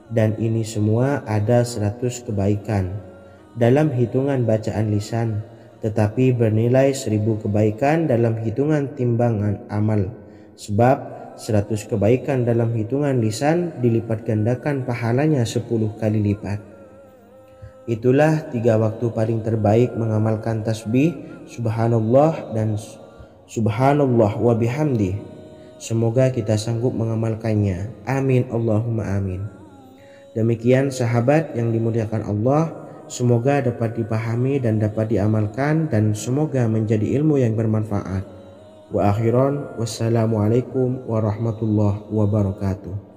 Dan ini semua ada 100 kebaikan dalam hitungan bacaan lisan, tetapi bernilai 1000 kebaikan dalam hitungan timbangan amal. Sebab 100 kebaikan dalam hitungan lisan dilipat gandakan pahalanya 10 kali lipat. Itulah 3 waktu paling terbaik mengamalkan tasbih subhanallah dan subhanallah wa bihamdi. Semoga kita sanggup mengamalkannya. Amin Allahumma amin. Demikian sahabat yang dimuliakan Allah, semoga dapat dipahami dan dapat diamalkan, dan semoga menjadi ilmu yang bermanfaat. Wa akhiran, wassalamualaikum warahmatullahi wabarakatuh.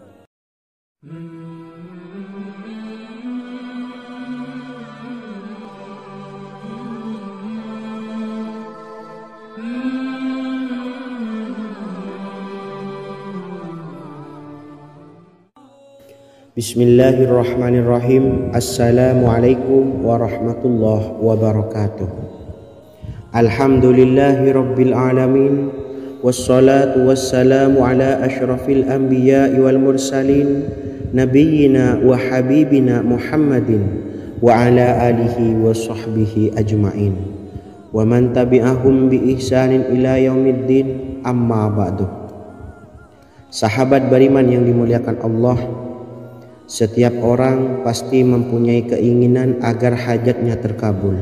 Bismillahirrahmanirrahim. Assalamualaikum warahmatullahi wabarakatuh. Alhamdulillahi rabbil alamin, wassalatu wassalamu ala ashrafil anbiya'i wal mursalin, nabiyyina wa habibina Muhammadin wa ala alihi wa sahbihi ajma'in, wa man tabi'ahum bi ihsanin ila yaumiddin, amma ba'du. Sahabat beriman yang dimuliakan Allah, setiap orang pasti mempunyai keinginan agar hajatnya terkabul,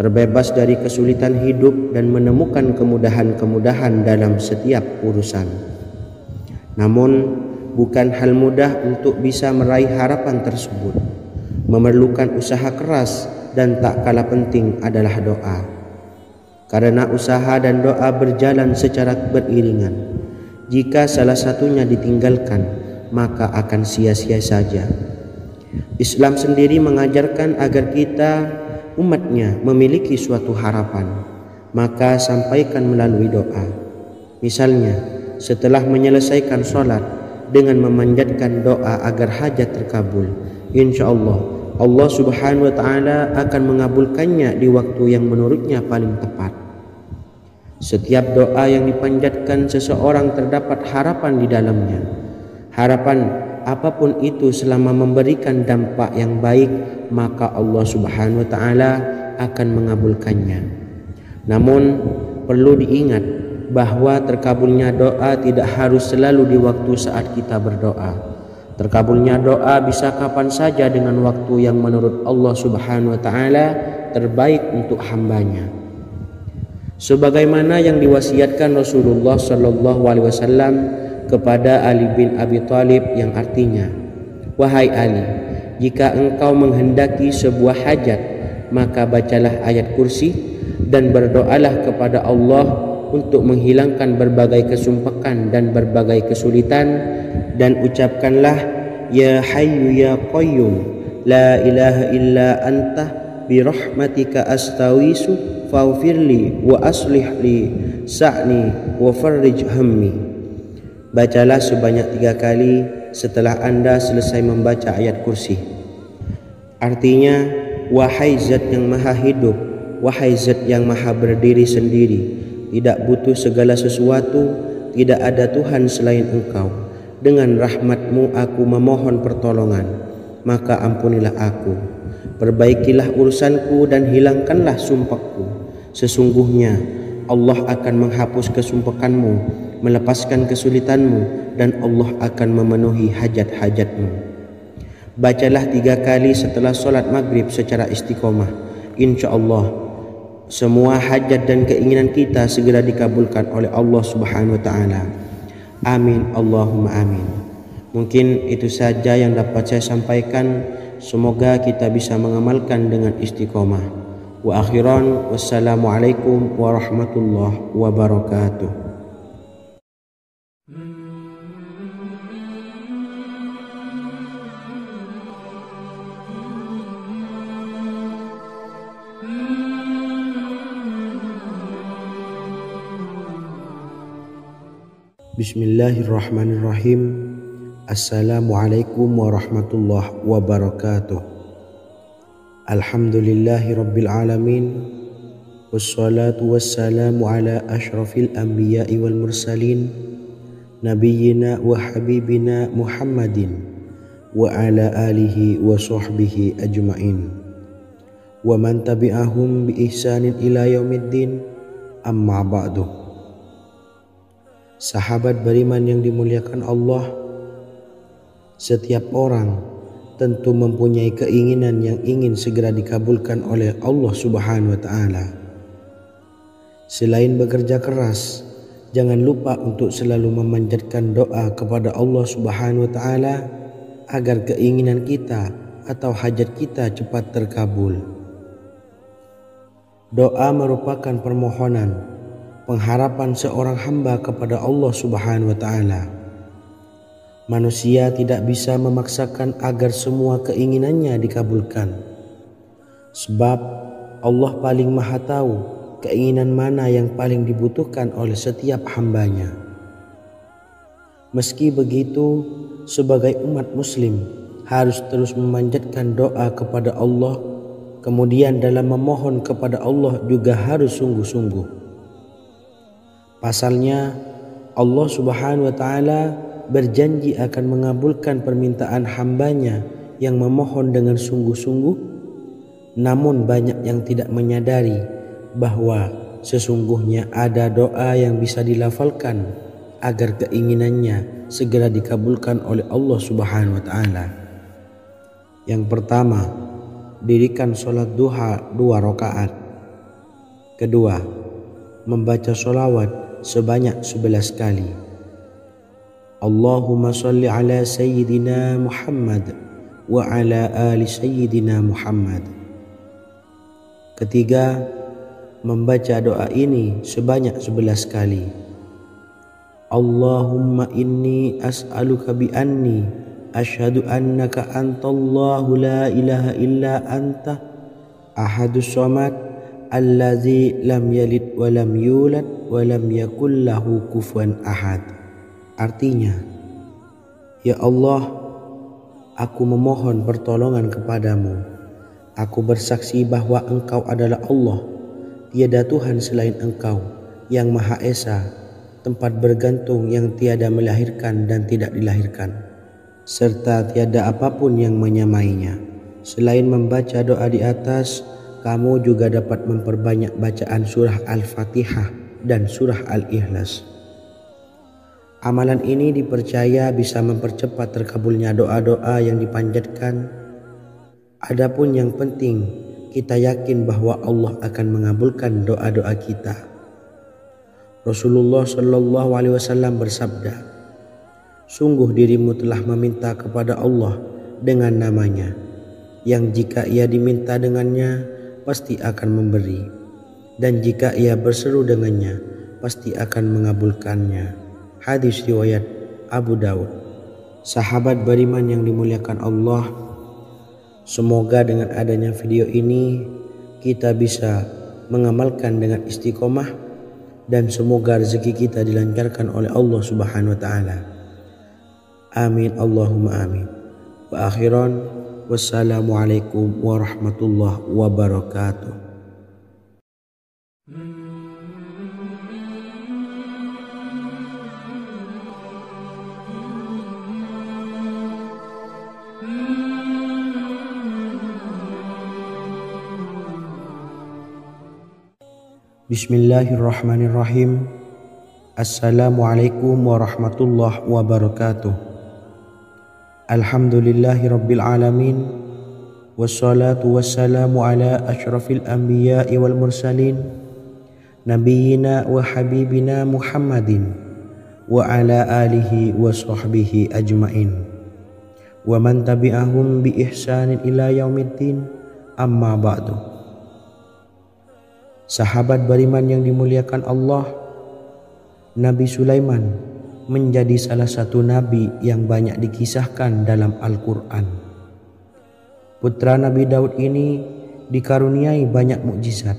terbebas dari kesulitan hidup, dan menemukan kemudahan-kemudahan dalam setiap urusan. Namun, bukan hal mudah untuk bisa meraih harapan tersebut. Memerlukan usaha keras, dan tak kalah penting adalah doa. Karena usaha dan doa berjalan secara beriringan. Jika salah satunya ditinggalkan, maka akan sia-sia saja. Islam sendiri mengajarkan agar kita umatnya memiliki suatu harapan, maka sampaikan melalui doa. Misalnya, setelah menyelesaikan sholat dengan memanjatkan doa agar hajat terkabul, insya Allah Allah subhanahu wa ta'ala akan mengabulkannya di waktu yang menurutnya paling tepat. Setiap doa yang dipanjatkan seseorang terdapat harapan di dalamnya. Harapan apapun itu selama memberikan dampak yang baik, maka Allah subhanahu wa ta'ala akan mengabulkannya. Namun perlu diingat bahwa terkabulnya doa tidak harus selalu di waktu saat kita berdoa. Terkabulnya doa bisa kapan saja dengan waktu yang menurut Allah subhanahu wa ta'ala terbaik untuk hambanya. Sebagaimana yang diwasiatkan Rasulullah sallallahu alaihi wasallam kepada Ali bin Abi Thalib, yang artinya, wahai Ali, jika engkau menghendaki sebuah hajat, maka bacalah ayat kursi dan berdoalah kepada Allah untuk menghilangkan berbagai kesumpakan dan berbagai kesulitan, dan ucapkanlah, ya hayyu ya qayyum la ilaha illa anta birahmatika astawisu faghfirli wa aslih li sa'ni wa farrij hammi. Bacalah sebanyak 3 kali setelah Anda selesai membaca ayat kursi. Artinya, wahai zat yang maha hidup, wahai zat yang maha berdiri sendiri, tidak butuh segala sesuatu, tidak ada Tuhan selain Engkau. Dengan rahmat-Mu aku memohon pertolongan, maka ampunilah aku. Perbaikilah urusanku dan hilangkanlah sumpahku. Sesungguhnya Allah akan menghapus kesumpahanmu, melepaskan kesulitanmu, dan Allah akan memenuhi hajat-hajatmu. Bacalah 3 kali setelah solat maghrib secara istiqomah. Insya Allah semua hajat dan keinginan kita segera dikabulkan oleh Allah Subhanahu wa Ta'ala. Amin Allahumma amin. Mungkin itu saja yang dapat saya sampaikan. Semoga kita bisa mengamalkan dengan istiqomah. Wa akhiran, wassalamualaikum warahmatullahi wabarakatuh. Bismillahirrahmanirrahim. Assalamualaikum warahmatullahi wabarakatuh. Alhamdulillahi rabbil alamin. Wassalatu wassalamu ala ashrafil anbiya'i wal mursalin, nabiyyina wa habibina Muhammadin wa ala alihi wa sahbihi ajma'in wa man tabi'ahum bi ihsanin ila yaumiddin, amma ba'du. Sahabat beriman yang dimuliakan Allah, setiap orang tentu mempunyai keinginan yang ingin segera dikabulkan oleh Allah Subhanahu wa Ta'ala. Selain bekerja keras, jangan lupa untuk selalu memanjatkan doa kepada Allah Subhanahu wa Ta'ala agar keinginan kita atau hajat kita cepat terkabul. Doa merupakan permohonan, pengharapan seorang hamba kepada Allah Subhanahu wa Ta'ala. Manusia tidak bisa memaksakan agar semua keinginannya dikabulkan, sebab Allah paling maha tahu keinginan mana yang paling dibutuhkan oleh setiap hambanya. Meski begitu, sebagai umat muslim harus terus memanjatkan doa kepada Allah, kemudian dalam memohon kepada Allah juga harus sungguh-sungguh. Pasalnya Allah Subhanahu wa Ta'ala berjanji akan mengabulkan permintaan hambanya yang memohon dengan sungguh-sungguh. Namun banyak yang tidak menyadari bahwa sesungguhnya ada doa yang bisa dilafalkan agar keinginannya segera dikabulkan oleh Allah Subhanahu wa Ta'ala. Yang pertama, dirikan sholat duha 2 rakaat. Kedua, membaca sholawat sebanyak 11 kali. Allahumma salli ala Sayyidina Muhammad wa ala ali Sayyidina Muhammad. Ketiga, membaca doa ini sebanyak 11 kali. Allahumma inni as'aluka bi anni asyhadu annaka antallahu la ilaha illa anta ahadus samad allazi lam yalid wa lam yulad wa lam yakul lahu kufuwan ahad. Artinya, ya Allah, aku memohon pertolongan kepadamu. Aku bersaksi bahwa Engkau adalah Allah, tiada Tuhan selain Engkau, yang Maha Esa, tempat bergantung yang tiada melahirkan dan tidak dilahirkan, serta tiada apapun yang menyamainya. Selain membaca doa di atas, kamu juga dapat memperbanyak bacaan surah Al-Fatihah dan surah Al-Ikhlas. Amalan ini dipercaya bisa mempercepat terkabulnya doa-doa yang dipanjatkan. Adapun yang penting, kita yakin bahwa Allah akan mengabulkan doa-doa kita. Rasulullah Shallallahu Alaihi Wasallam bersabda, sungguh dirimu telah meminta kepada Allah dengan namanya, yang jika ia diminta dengannya, pasti akan memberi, dan jika ia berseru dengannya, pasti akan mengabulkannya. Hadis riwayat Abu Dawud. Sahabat beriman yang dimuliakan Allah, semoga dengan adanya video ini kita bisa mengamalkan dengan istiqomah, dan semoga rezeki kita dilancarkan oleh Allah Subhanahu wa Ta'ala. Amin Allahumma amin. Wa akhiran, Wassalamualaikum warahmatullahi wabarakatuh. Bismillahirrahmanirrahim. Assalamualaikum warahmatullahi wabarakatuh. Alhamdulillahi rabbil alamin. Wassalatu wassalamu ala asyrafil anbiya'i wal mursalin, nabiyyina wa habibina Muhammadin wa ala alihi wa sahbihi ajmain, wa man tabi'ahum bi ihsanin ila yaumiddin, amma ba'du. Sahabat beriman yang dimuliakan Allah, Nabi Sulaiman menjadi salah satu nabi yang banyak dikisahkan dalam Al-Quran. Putra Nabi Daud ini dikaruniai banyak mukjizat,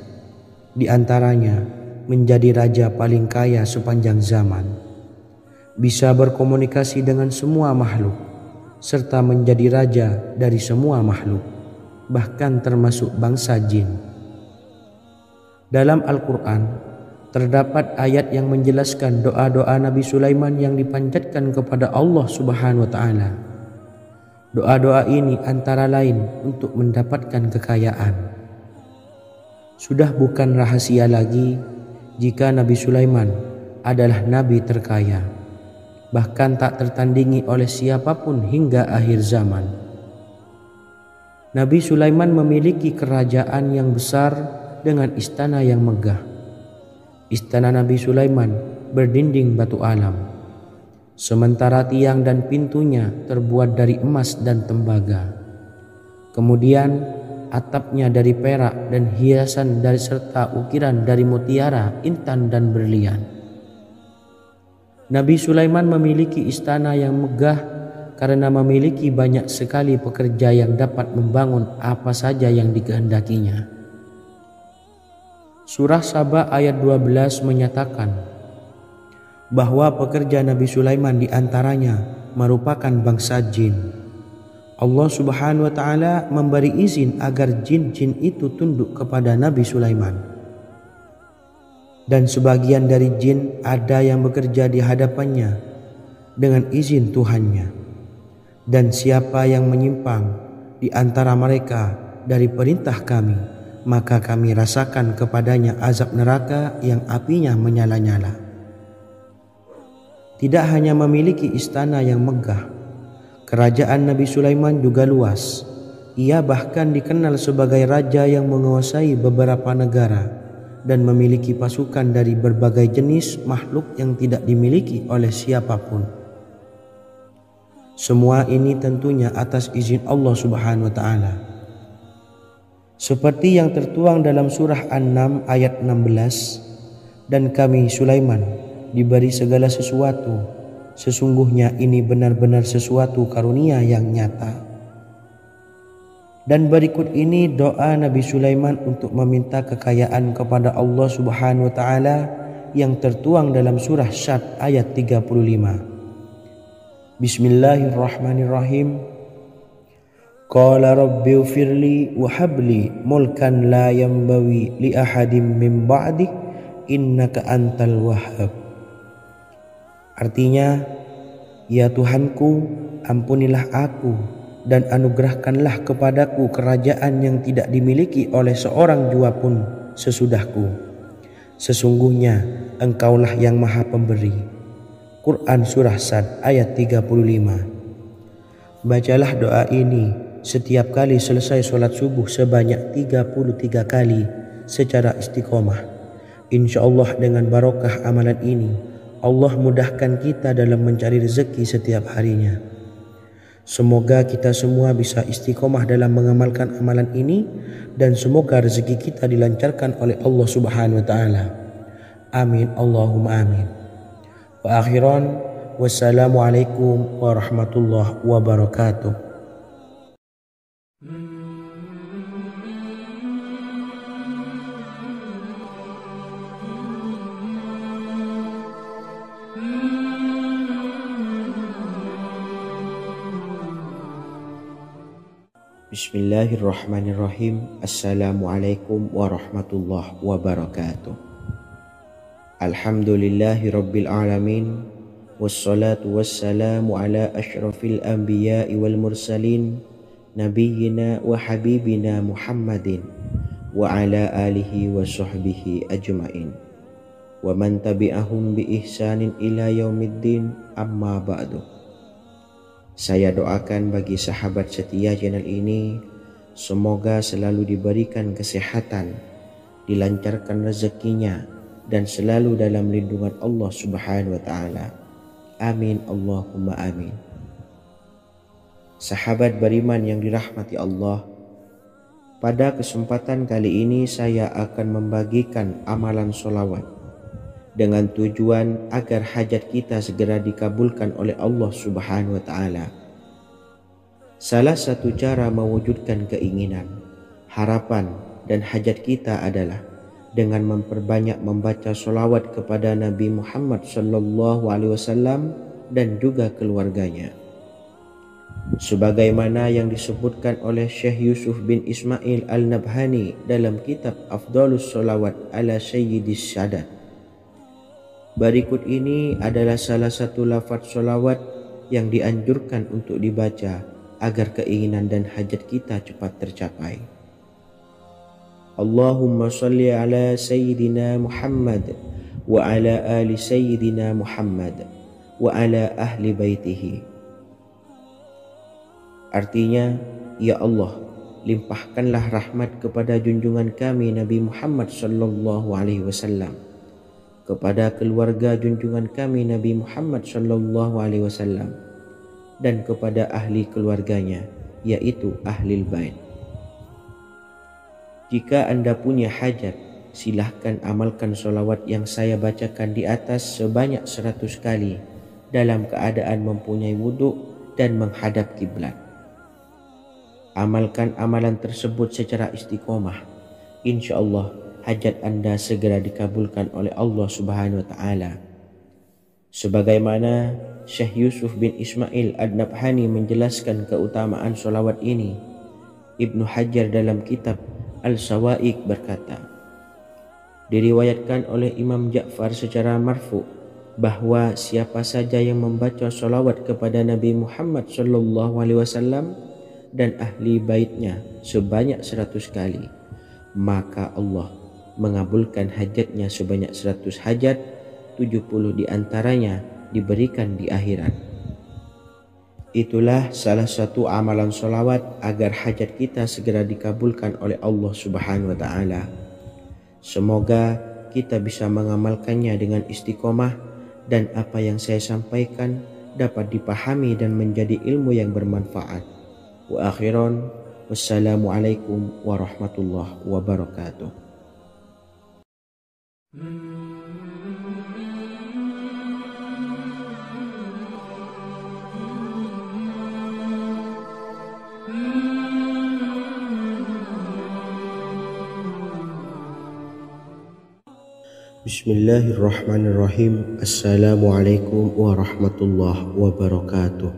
di antaranya menjadi raja paling kaya sepanjang zaman, bisa berkomunikasi dengan semua makhluk, serta menjadi raja dari semua makhluk, bahkan termasuk bangsa jin. Dalam Al-Quran terdapat ayat yang menjelaskan doa-doa Nabi Sulaiman yang dipanjatkan kepada Allah Subhanahu wa Ta'ala. Doa-doa ini antara lain untuk mendapatkan kekayaan. Sudah bukan rahasia lagi jika Nabi Sulaiman adalah nabi terkaya, bahkan tak tertandingi oleh siapapun hingga akhir zaman. Nabi Sulaiman memiliki kerajaan yang besar dengan istana yang megah. Istana Nabi Sulaiman berdinding batu alam, sementara tiang dan pintunya terbuat dari emas dan tembaga. Kemudian atapnya dari perak dan hiasan dari serta ukiran dari mutiara, intan dan berlian. Nabi Sulaiman memiliki istana yang megah karena memiliki banyak sekali pekerja yang dapat membangun apa saja yang dikehendakinya. Surah Saba ayat 12 menyatakan bahwa pekerja Nabi Sulaiman diantaranya merupakan bangsa jin. Allah Subhanahu wa Ta'ala memberi izin agar jin-jin itu tunduk kepada Nabi Sulaiman. Dan sebagian dari jin ada yang bekerja di hadapannya dengan izin Tuhannya. Dan siapa yang menyimpang di antara mereka dari perintah kami, maka kami rasakan kepadanya azab neraka yang apinya menyala-nyala. Tidak hanya memiliki istana yang megah, kerajaan Nabi Sulaiman juga luas. Ia bahkan dikenal sebagai raja yang menguasai beberapa negara dan memiliki pasukan dari berbagai jenis makhluk yang tidak dimiliki oleh siapapun. Semua ini tentunya atas izin Allah Subhanahu wa Ta'ala. Seperti yang tertuang dalam surah An-Naml ayat 16, dan kami Sulaiman diberi segala sesuatu, sesungguhnya ini benar-benar sesuatu karunia yang nyata. Dan berikut ini doa Nabi Sulaiman untuk meminta kekayaan kepada Allah Subhanahu wa Ta'ala yang tertuang dalam surah Syad ayat 35. Bismillahirrahmanirrahim. Qala rabbi ufirli wa habli mulkan la yanbawi li ahadim min ba'di innaka antal wahhab. Artinya, ya Tuhanku, ampunilah aku dan anugerahkanlah kepadaku kerajaan yang tidak dimiliki oleh seorang jua pun sesudahku. Sesungguhnya Engkaulah yang Maha Pemberi. Quran Surah Sad ayat 35. Bacalah doa ini setiap kali selesai sholat subuh sebanyak 33 kali secara istiqomah. Insya Allah dengan barokah amalan ini, Allah mudahkan kita dalam mencari rezeki setiap harinya. Semoga kita semua bisa istiqomah dalam mengamalkan amalan ini, dan semoga rezeki kita dilancarkan oleh Allah Subhanahu wa Ta'ala. Amin Allahumma amin. Wa akhiran, wassalamualaikum warahmatullahi wabarakatuh. Bismillahirrahmanirrahim. Assalamualaikum warahmatullahi wabarakatuh. Alhamdulillahi rabbil alamin. Wassalatu wassalamu ala ashrafil anbiya'i wal mursalin, nabiyyina wa habibina Muhammadin wa ala alihi wa sahbihi ajma'in wa man tabi'ahum bi ihsanin ila yaumiddin, amma ba'du. Saya doakan bagi sahabat setia channel ini, semoga selalu diberikan kesehatan, dilancarkan rezekinya, dan selalu dalam lindungan Allah Subhanahu wa Ta'ala. Amin Allahumma amin. Sahabat beriman yang dirahmati Allah, pada kesempatan kali ini saya akan membagikan amalan sholawat dengan tujuan agar hajat kita segera dikabulkan oleh Allah Subhanahu wa Ta'ala. Salah satu cara mewujudkan keinginan, harapan, dan hajat kita adalah dengan memperbanyak membaca sholawat kepada Nabi Muhammad SAW dan juga keluarganya. Sebagaimana yang disebutkan oleh Syekh Yusuf bin Ismail Al-Nabhani dalam kitab Afdhalus Sholawat ala Sayyidis Sadat. Berikut ini adalah salah satu lafaz sholawat yang dianjurkan untuk dibaca agar keinginan dan hajat kita cepat tercapai. Allahumma salli ala Sayyidina Muhammad wa ala ali Sayyidina Muhammad wa ala ahli baitihi. Artinya, ya Allah, limpahkanlah rahmat kepada junjungan kami Nabi Muhammad SAW, kepada keluarga junjungan kami Nabi Muhammad SAW, dan kepada ahli keluarganya, yaitu ahlil bait. Jika Anda punya hajat, silahkan amalkan sholawat yang saya bacakan di atas sebanyak 100 kali dalam keadaan mempunyai wudhu dan menghadap kiblat. Amalkan amalan tersebut secara istiqomah. Insya Allah hajat Anda segera dikabulkan oleh Allah Subhanahu wa Ta'ala. Sebagaimana Syekh Yusuf bin Ismail Ad-Nabhani menjelaskan keutamaan sholawat ini, Ibnu Hajar dalam kitab Al-Sawa'iq berkata, diriwayatkan oleh Imam Ja'far secara marfu bahwa siapa saja yang membaca sholawat kepada Nabi Muhammad SAW dan ahli baitnya sebanyak 100 kali, maka Allah mengabulkan hajatnya sebanyak 100 hajat, 70 diantaranya diberikan di akhirat. Itulah salah satu amalan sholawat agar hajat kita segera dikabulkan oleh Allah Subhanahu wa Ta'ala. Semoga kita bisa mengamalkannya dengan istiqomah dan apa yang saya sampaikan dapat dipahami dan menjadi ilmu yang bermanfaat. Wa akhiran, wassalamualaikum warahmatullahi wabarakatuh. Bismillahirrahmanirrahim. Assalamualaikum warahmatullahi wabarakatuh.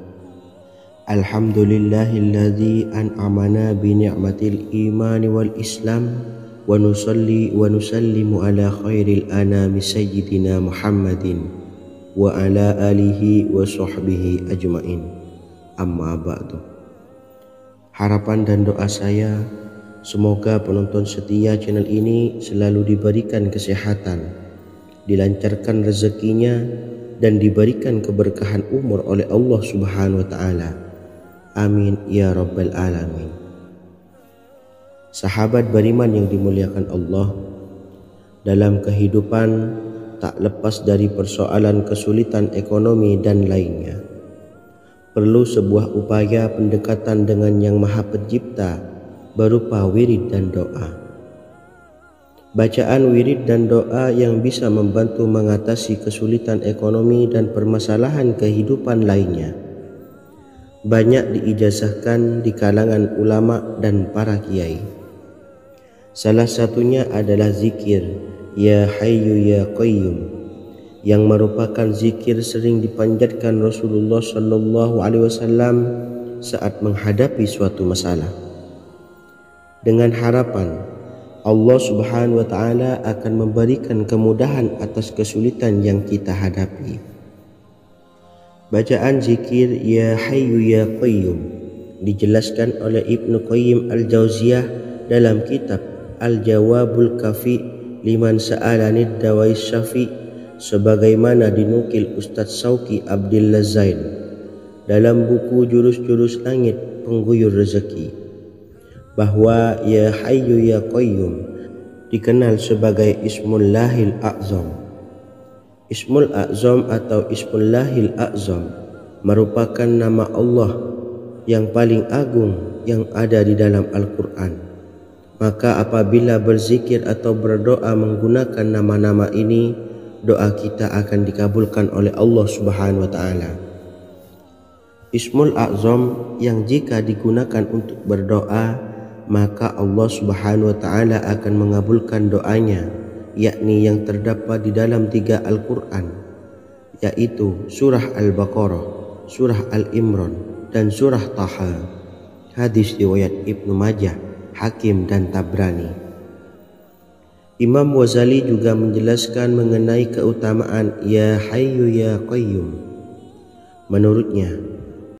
Alhamdulillahilladzi an'amana bi ni'matil imani wal islam wa nusalli wa nusallimu ala khairil anami sayyidina Muhammadin wa ala alihi wa sahbihi ajma'in, amma ba'du. Harapan dan doa saya, semoga penonton setia channel ini selalu diberikan kesehatan, dilancarkan rezekinya, dan diberikan keberkahan umur oleh Allah Subhanahu wa Ta'ala. Amin ya rabbal alamin. Sahabat beriman yang dimuliakan Allah, dalam kehidupan tak lepas dari persoalan kesulitan ekonomi dan lainnya. Perlu sebuah upaya pendekatan dengan Yang Maha Pencipta berupa wirid dan doa. Bacaan wirid dan doa yang bisa membantu mengatasi kesulitan ekonomi dan permasalahan kehidupan lainnya banyak diijazahkan di kalangan ulama dan para kiai. Salah satunya adalah zikir Ya Hayyu Ya Qayyum, yang merupakan zikir sering dipanjatkan Rasulullah SAW saat menghadapi suatu masalah. dengan harapan Allah Subhanahu wa taala akan memberikan kemudahan atas kesulitan yang kita hadapi. Bacaan zikir Ya Hayyu Ya Qayyum dijelaskan oleh Ibnu Qayyim Al-Jauziyah dalam kitab Al-Jawabul Kafi liman sa'alanid dawais syafi, sebagaimana dinukil Ustadz Sauki Abdillah Zain dalam buku Jurus-Jurus Langit Pengguyur Rezeki, bahwa Ya Hayyu Ya Qayyum dikenal sebagai Ismullahil A'zam. Ismul A'zam atau Ismullahil A'zam merupakan nama Allah yang paling agung yang ada di dalam Al-Quran. Maka apabila berzikir atau berdoa menggunakan nama-nama ini, doa kita akan dikabulkan oleh Allah Subhanahu wa taala. Ismul A'zam yang jika digunakan untuk berdoa, maka Allah Subhanahu wa taala akan mengabulkan doanya, yakni yang terdapat di dalam 3 Al-Quran, yaitu surah Al-Baqarah, surah Al-Imran, dan surah Taha. Hadis riwayat Ibnu Majah, Hakim, dan Tabrani. Imam Ghazali juga menjelaskan mengenai keutamaan Ya Hayyu Ya Qayyum. Menurutnya,